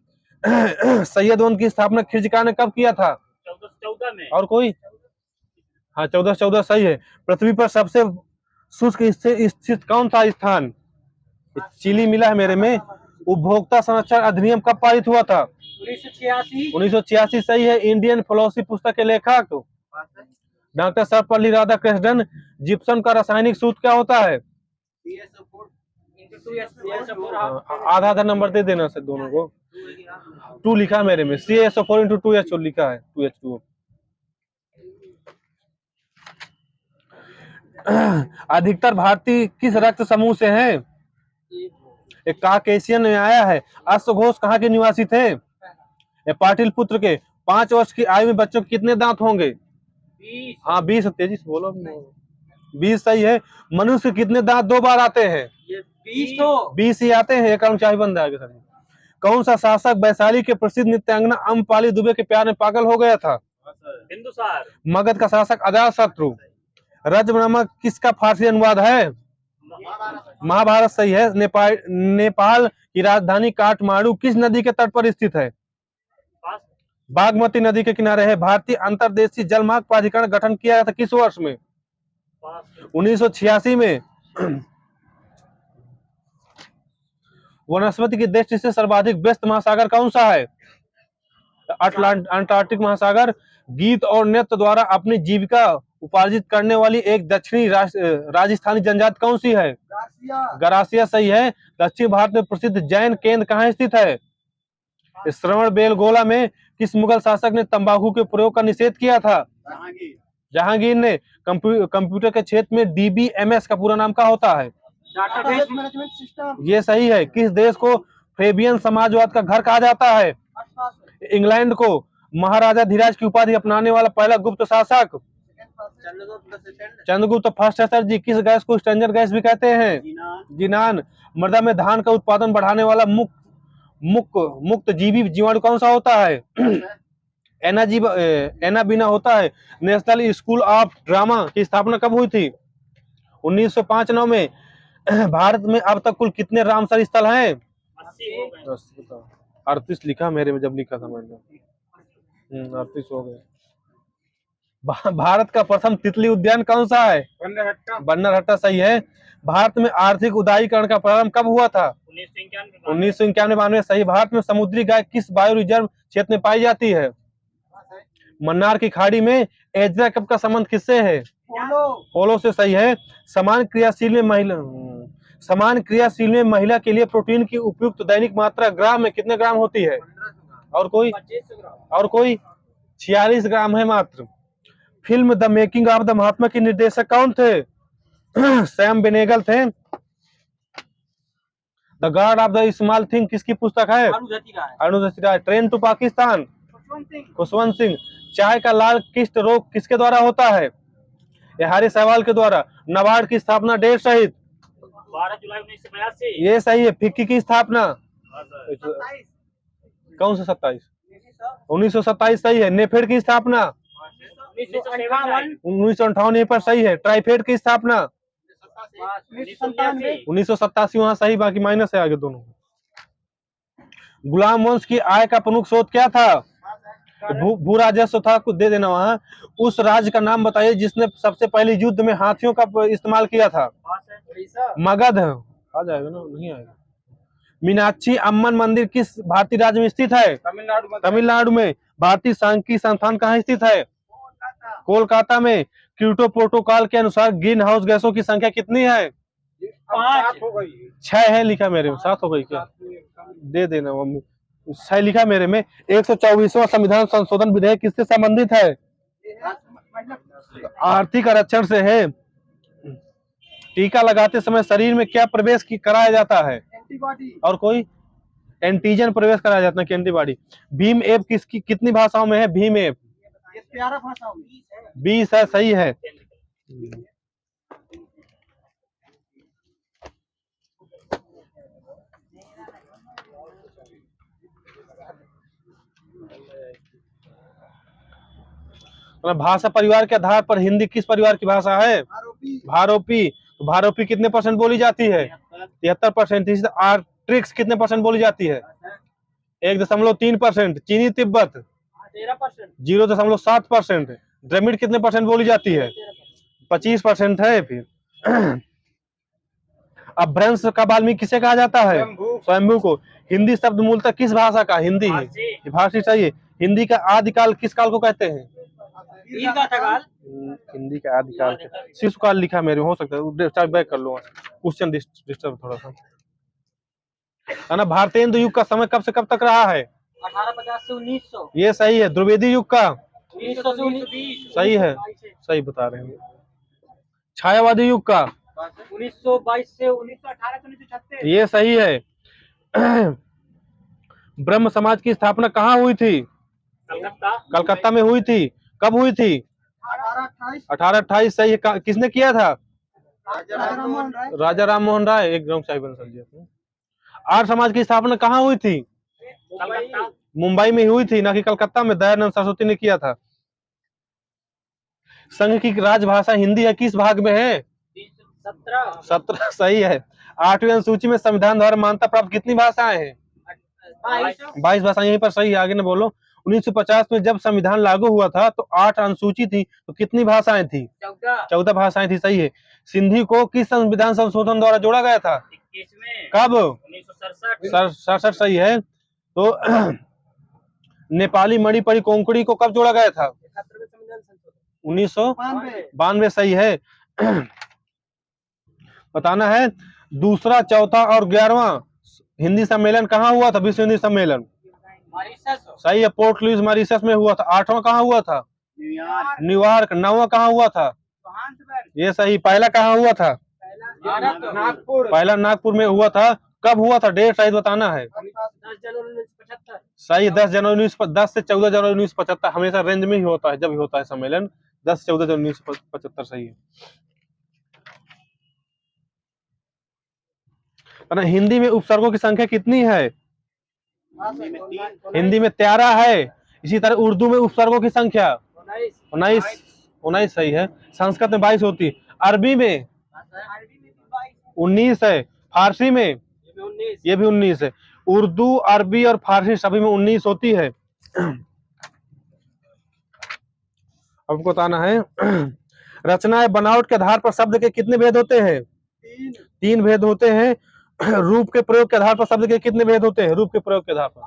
सैयद वन की स्थापना खिलजी ने कब किया था? 1414 में। और कोई? हाँ, 1414 सही है। पृथ्वी पर सबसे शुष्क स्थित कौन सा स्थान? चिली मिला है मेरे में। उपभोक्ता संरक्षण अधिनियम कब पारित हुआ था? 1986 सही है। इंडियन फिलोसफी पुस्तक के लेखक डॉक्टर सर्वपल्ली राधाकृष्णन। जिप्सम का रासायनिक सूत्र क्या होता है? आधा आधा नंबर दे देना सर दोनों को। 2 लिखा है मेरे में। CaSO4 × 2H2 लिखा है। 2H2O। अधिकतर भारतीय किस रक्त समूह से हैं? एक काकेशियन में आया है। अश्वघोष कहाँ के निवासी थे? पाटिलपुत्र के। 5 वर्ष की आयु में बच्चों के कितने दांत होंगे? 20। हाँ 20। तेजी से बोलो। 20 सही है। मनुष्य के कितने दांत 2 बार आते हैं? 20 ही आते हैं। कर्मचारी बन जाएगा सर। कौन सा शासक वैशाली के प्रसिद्ध नृत्यांगना अम्रपाली दुबे के प्यार में पागल हो गया था? बिंदुसार। मगध का शासक अजातशत्रु। रजनामक किसका फारसी अनुवाद है? महाभारत सही है। नेपाल की राजधानी काठमांडू किस नदी के तट पर स्थित है? बागमती नदी के किनारे है। भारतीय अंतर्देशीय जलमार्ग प्राधिकरण गठन किया गया था किस वर्ष में? 1986 में। वनस्पति की दृष्टि से सर्वाधिक व्यस्त महासागर कौन सा है? अंटार्कटिक महासागर। गीत और नृत्य द्वारा अपनी जीविका उपार्जित करने वाली एक दक्षिणी राजस्थानी जनजाति कौन सी है? गरासिया सही है। दक्षिण भारत में प्रसिद्ध जैन केंद्र कहाँ स्थित है? श्रवण बेलगोला में। किस मुगल शासक ने तंबाकू के प्रयोग का निषेध किया था? जहांगीर ने। कंप्यूटर के क्षेत्र में DBMS का पूरा नाम क्या होता है? Database management system. ये सही है। किस देश को फेबियन समाजवाद का घर कहा जाता है? इंग्लैंड को। महाराजा धीराज की उपाधि अपनाने वाला पहला गुप्त शासक? चंद्रगुप्त फर्स्ट है सर जी। किस गैस को स्ट्रेंजर गैस भी कहते हैं? जिनान। मृदा में धान का उत्पादन बढ़ाने वाला मुक्त जीवी जीवाणु कौन सा होता है? एनाबीना होता है। नेशनल स्कूल ऑफ ड्रामा की स्थापना कब हुई थी? 1905-9 में। भारत में अब तक कुल कितने रामसर स्थल हैं? 38 लिखा मेरे में जब लिखा था मैंने। 38 हो गए। भारत का प्रथम तितली उद्यान कौन सा है? बन्नरहट्टा सही है। भारत में आर्थिक उदारीकरण का प्रारंभ कब हुआ था? 1991-92 सही। भारत में समुद्री गाय किस बायो रिजर्व क्षेत्र में पाई जाती है? मन्नार की खाड़ी में। एजरा कप का संबंध किससे है? पोलो से सही है। समान क्रियाशील में महिला के लिए प्रोटीन की उपयुक्त दैनिक मात्रा ग्राम में कितने ग्राम होती है? और कोई? 46 ग्राम है मात्र। Film the making of the Mahatma के निर्देशक कौन थे? सैम बेनेगल थे। The god of the small thing किसकी पुस्तक है? अरुंधति राय। Train to Pakistan? खुशवंत सिंह। चाय का लाल किस्ट रोग किसके द्वारा होता है? हारी सहवाल के द्वारा। नाबार्ड की स्थापना डेट सहित? 12 जुलाई 1982। ये सही है। फिक्की की स्थापना? कौन सा 27? 1927 सही है। नेफेड की स्थापना? 1958 पर सही है। ट्राइफेड की स्थापना? 1987 वहां सही, बाकी माइनस है आगे दोनों। गुलाम वंश की आय का प्रमुख स्रोत क्या था? भू राजस्व था, कुछ दे देना वहां। उस राज्य का नाम बताइए जिसने सबसे पहले युद्ध में हाथियों का इस्तेमाल किया था? मगध। आ जाएगा ना? नहीं आएगा। मीनाक्षी अम्मन मंदिर किस भारतीय राज्य में स्थित है? तमिलनाडु में। भारतीय सांख्यिकी संस्थान कहाँ स्थित है? कोलकाता में क्योटो प्रोटोकॉल के अनुसार ग्रीन हाउस गैसों की संख्या कितनी है? 5 हो गई। 6 है लिखा मेरे में, 7 हो गई क्या? दे देना मम्मी। 6 लिखा मेरे में। 124वां संविधान संशोधन विधेयक किससे संबंधित है? आर्थिक आरक्षण से है। टीका लगाते समय शरीर में क्या प्रवेश कराया जाता है? एंटीबॉडी। और कोई? एंटीजन प्रवेश कराया जाता है कि एंटीबॉडी। भीम ऐप किसकी कितनी भाषाओं में है? भीम ऐप ये 11 भाषा में 20 है, सही है। भाषा परिवार के आधार पर हिंदी किस परिवार की भाषा है? आरोपी। भारोपी। तो भारोपी कितने परसेंट बोली जाती है? 73%। आर्ट्रिक्स कितने परसेंट बोली जाती है? 1.3%। चीनी तिब्बत 13%। 0.7%। द्रमिड़ कितने परसेंट बोली जाती है? 25% है। फिर अपभ्रंश का वाल्मीकि किसे कहा जाता है? स्वयंभू को। हिंदी शब्द मूलतः किस भाषा का? हिंदी है, भाषी चाहिए। हिंदी का आदिकाल किस काल को कहते हैं? हिंदी का आदिकाल शिशुकाल लिखा मेरे, हो सकता है बैक कर लो, क्वेश्चन डिस्टर्ब थोड़ा सा है ना। भारतेंदु युग का समय कब से कब तक रहा है? 1850 से 1900। ये सही है। द्विवेदी युग का? 1900 से 1920। सही है, सही बता रहे हैं। छायावादी युग का? 1922 से 1918 से 1936। ये सही है। ब्रह्म समाज की स्थापना कहाँ हुई थी? कलकत्ता में हुई थी। कब हुई थी? 1828। सही है। किसने किया था? राजा राम मोहन राय। एक ग्राम चाय बन सर। आर्य समाज की स्थापना कहाँ हुई थी? मुंबई में हुई थी, ना कि कलकत्ता में। दयानंद सरस्वती ने किया था। संघ की राजभाषा हिंदी है, किस भाग में है? 17। सही है। 8वीं अनुसूची में संविधान द्वारा मान्यता प्राप्त कितनी भाषाएं हैं? 22 भाषाएं। यहीं पर सही है, आगे न बोलो। 1950 में जब संविधान लागू हुआ था तो 8 अनुसूची थी, तो कितनी भाषाएं थी? 14 भाषाएं थी। सही है। सिंधी को किस संविधान संशोधन द्वारा जोड़ा गया था? कब? 1967। सही है। तो नेपाली, मणिपुरी, कोंकणी को कब जोड़ा गया था? 1992। सही है। बताना है। दूसरा, चौथा और 11वां हिंदी सम्मेलन कहाँ हुआ था? विश्व हिंदी सम्मेलन? सही है, पोर्ट लुइस मॉरिशस में हुआ था। 8वां कहाँ हुआ था? न्यूयॉर्क। 9वां कहाँ हुआ था? ये सही। पहला कहाँ हुआ था? नागपुर। पहला नागपुर में हुआ था। कब हुआ था? डेट शायद बताना है। 10 जनवरी 1975। सही। 10 जनवरी 10 से 14 जनवरी 1975। हमेशा रेंज में ही होता है, जब भी होता है सम्मेलन। 10 से 14 जनवरी 1975। सही है। हिंदी में उपसर्गों की संख्या कितनी है? हिंदी में 13 है। इसी तरह उर्दू में उपसर्गों की संख्या 19 सही है। संस्कृत में 22 होती है। अरबी में 19 है। फारसी में ये भी 19 है। उर्दू, अरबी और फारसी सभी में 19 होती है। अब बताना है। रचना बनावट के आधार पर शब्द के कितने भेद होते हैं? 3 भेद होते हैं। रूप के प्रयोग के आधार पर शब्द के कितने भेद होते हैं? रूप के प्रयोग के आधार पर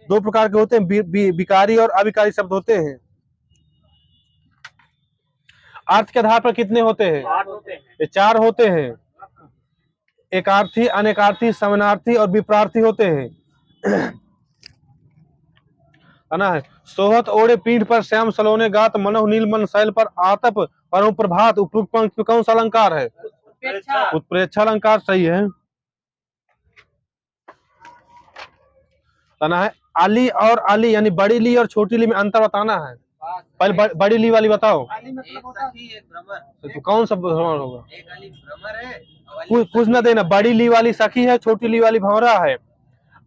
2 प्रकार के होते हैं, विकारी और अविकारी शब्द होते हैं। अर्थ के आधार पर कितने होते हैं? 4 होते हैं। एकार्थी, अनेकार्थी, समानार्थी और विपरार्थी होते हैं। है। सोहत ओढ़े पीठ पर श्याम सलोने गात, मनोह नील मन शैल पर आतप परम प्रभात। उपयुक्त पंक्ति कौन सा अलंकार है? उत्प्रेक्षा अलंकार। सही है। है। अली और अली यानी बड़ी ली और छोटी ली में अंतर बताना है। पहले बड़ी ली वाली बताओ। तो कौन सा भ्रमर होगा? कुछ न देना। बड़ी ली वाली सखी है, छोटी ली वाली भंवरा है।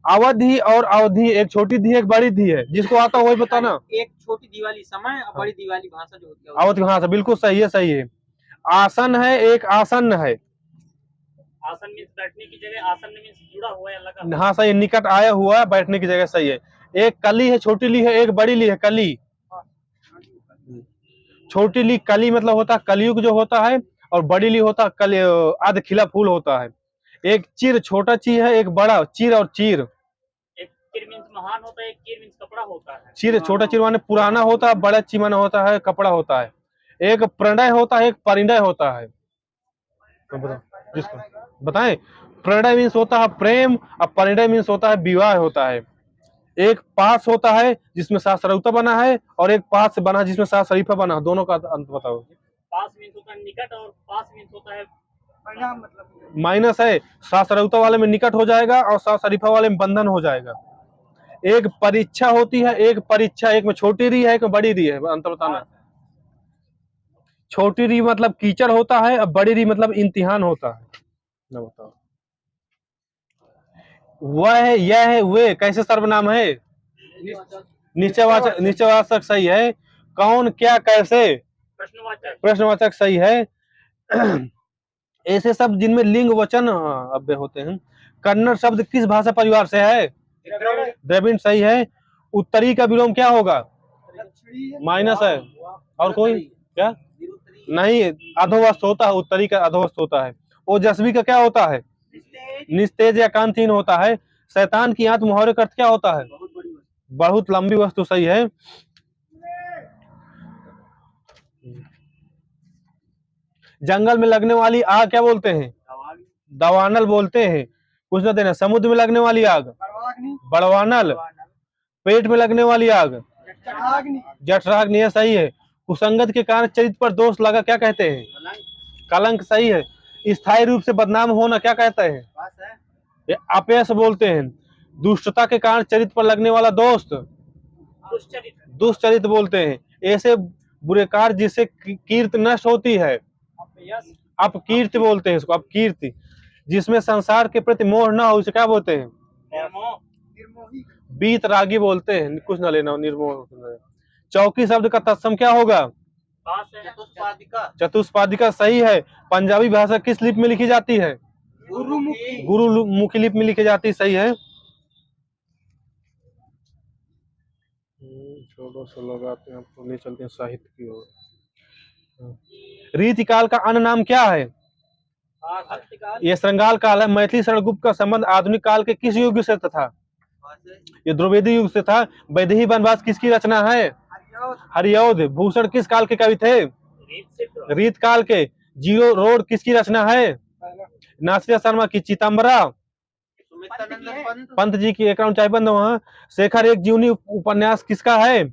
अवधि और अवधि, एक छोटी धी एक बड़ी धी है। जिसको आता वही बताना। एक छोटी दिवाली समय और बड़ी दिवाली भाषा जो होती है। अवधि भाषा बिल्कुल सही है, सही है। आसन है, एक आसन्न है। आसन मींस बैठने की जगह, आसन मींस जुड़ा हुआ है, लगा। हाँ सही, निकट आया हुआ है, बैठने की जगह। सही है। एक कली है, छोटी ली है, एक बड़ी ली है। कली, छोटी ली कली मतलब होता है कलयुग जो होता है, और बड़ी ली होता है आध खिला फूल होता है। एक चिर, छोटा ची है, एक बड़ा चिर और चीर। एक चिर मींस महान होता है, एक चीर मींस कपड़ा होता है। चिर, छोटा चिर माने पुराना होता है, बड़ा ची माने होता है कपड़ा होता है। एक प्रणय होता है, एक परिणय होता है। तो बताओ जिसको बताएं। प्रणय मीन्स होता है प्रेम, और परिणय मीन्स होता है विवाह होता है। एक पास होता है जिसमें सात सरौता बना है, और एक पास से बना है जिसमें सात शरीफा बना है। दोनों का अंत बताओ। पास मीन्स होता है निकट और पास मीन्स होता है परिणाम, मतलब माइनस है, सात सरौता वाले में निकट हो जाएगा और सात शरीफा वाले में बंधन हो जाएगा। एक परीक्षा होती है, एक परीक्षा, एक में छोटी री है, एक में बड़ी री है। अंतर बताना। छोटी री मतलब कीचड़ होता है, और बड़ी री मतलब इम्तिहान होता है। ना बताओ। वह है, यह है, वे कैसे सर्वनाम है? निश्चयवाचक, निश्चयवाचक सही है। कौन, क्या, कैसे प्रश्नवाचक, प्रश्नवाचक सही है। ऐसे शब्द जिनमें लिंग वचन अव्यय होते हैं। कन्नड़ शब्द किस भाषा परिवार से है? द्रविड़ सही है। उत्तरी का विलोम क्या होगा? माइनस है। और कोई क्या नहीं? अधोवस्थ होता है, उत्तरी का अधोवस्थ होता है। ओजस्वी का क्या होता है? निस्तेज या कांतिहीन होता है। शैतान की आंत मुहावरे का अर्थ क्या होता है? बहुत लंबी वस्तु सही है। जंगल में लगने वाली आग क्या बोलते हैं? दवानल बोलते हैं। कुछ ना देना। समुद्र में लगने वाली आग बड़वानल। पेट में लगने वाली आग जठराग्नि, यह सही है। कुसंगत के कारण चरित्र पर दोष लगा क्या कहते हैं? कलंक सही है। स्थायी रूप से बदनाम होना क्या कहते हैं? ये अपयश बोलते हैं। दुष्टता के कारण चरित्र पर लगने वाला दोष दुष्चरित्र बोलते हैं। ऐसे बुरे कार्य जिससे कीर्ति नष्ट होती है अपकीर्ति बोलते हैं इसको, अपकीर्ति। जिसमें संसार के प्रति मोह न हो उसे क्या बोलते हैं? बीत रागी बोलते हैं। कुछ ना लेना, निर्मोह। चौकी शब्द का तत्सम क्या होगा? चतुष्पादिका सही है। पंजाबी भाषा किस लिपि में लिखी जाती है? गुरुमुखी लिपि में लिखी जाती है, सही है। छोड़ो सो लगाते हैं, तो नहीं चलते हैं साहित्य की ओर। रीतिकाल का अन्य नाम क्या है? ये श्रृंगाल काल है। मैथिली शरणगुप्त का संबंध आधुनिक काल के किस युग से था? ये द्रविड़ युग से था। वैदेही वनवास किसकी रचना है? हरिऔध। भूषण किस काल के कवि थे? रीत काल के। जीरो रोड किसकी रचना है? नासिर शर्मा की। चितंबरा पंत जी की। एक राउंड चाय बंद वहां। शेखर एक जीवनी उपन्यास किसका है?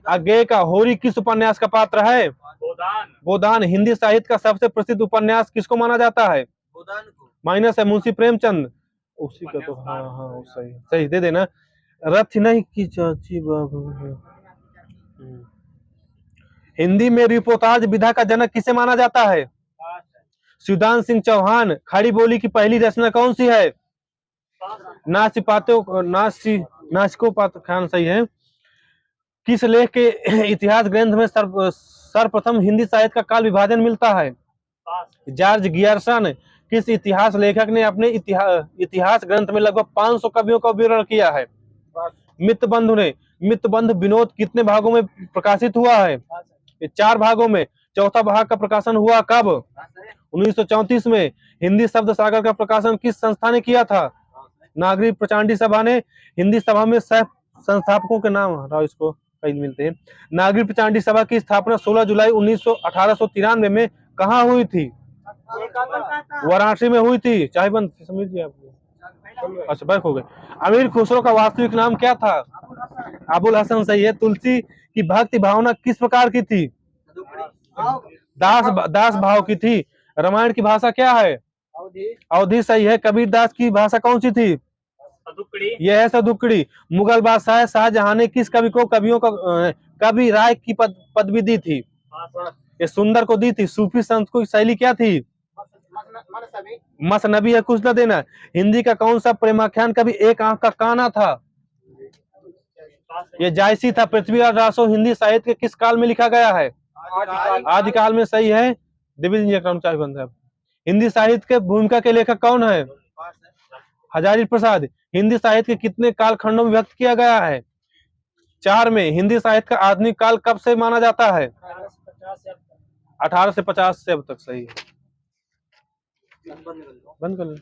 अज्ञेय का। होरी किस उपन्यास का पात्र है? गोदान। हिंदी साहित्य का सबसे प्रसिद्ध उपन्यास किसको माना जाता है? माइनस है, मुंशी प्रेमचंद। उसी का तो हाँ हाँ सही सही दे देना। रथ नहीं की चाची बाबू। हिंदी में रिपोर्टाज विधा का जनक किसे माना जाता है? शिवदान सिंह चौहान। खड़ी बोली की पहली रचना कौन सी है? नासिकोपाख्यान सही है। किस लेख के इतिहास ग्रंथ में सर्वप्रथम हिंदी साहित्य का काल विभाजन मिलता है? George Gierson. किस इतिहास लेखक ने अपने इतिहास ग्रंथ में लगभग 500 कवियों का विवरण किया है? मित्रबंधु ने। मित्रबंधु विनोद कितने भागों में प्रकाशित हुआ है? 4 भागों में। चौथा भाग का प्रकाशन हुआ कब? 1934 में। हिंदी शब्द सागर का प्रकाशन किस संस्था ने किया था? नागरिक प्रचांडी सभा ने। हिंदी सभा में सह संस्थापकों के नाम इसको कई मिलते हैं। नागरिक प्रचांडी सभा की स्थापना 16 जुलाई 1893 में कहाँ हुई थी? वाराणसी में हुई थी। चाहे बंद समझ लिया आपने। अच्छा बैक हो गए। अमीर खुसरो का वास्तविक नाम क्या था? अबुल हसन सही है। तुलसी की भक्ति भावना किस प्रकार की थी? दास भाव की थी। रामायण की भाषा क्या है? अवधी सही है। कबीर दास की भाषा कौन सी थी? यह है सदुकड़ी। मुगल बादशाह शाहजहां ने किस कवि को कवि राय की पदवी दी थी? ये सुंदर को दी थी। सूफी संत की शैली क्या थी? मसनबी है। कुछ न देना। हिंदी का कौन सा प्रेमाख्यान कवि एक आंख का काना था? ये जायसी था। पृथ्वीराज रासो हिंदी साहित्य के किस काल में लिखा गया है? आदिकाल में सही है। चाय बंद है। हिंदी साहित्य के भूमिका के लेखक कौन है? हजारी प्रसाद। हिंदी साहित्य के कितने कालखंडों में विभक्त किया गया है? 4 में। हिंदी साहित्य का आधुनिक काल कब से माना जाता है? 1850 से अब तक सही है। बंद कर लो।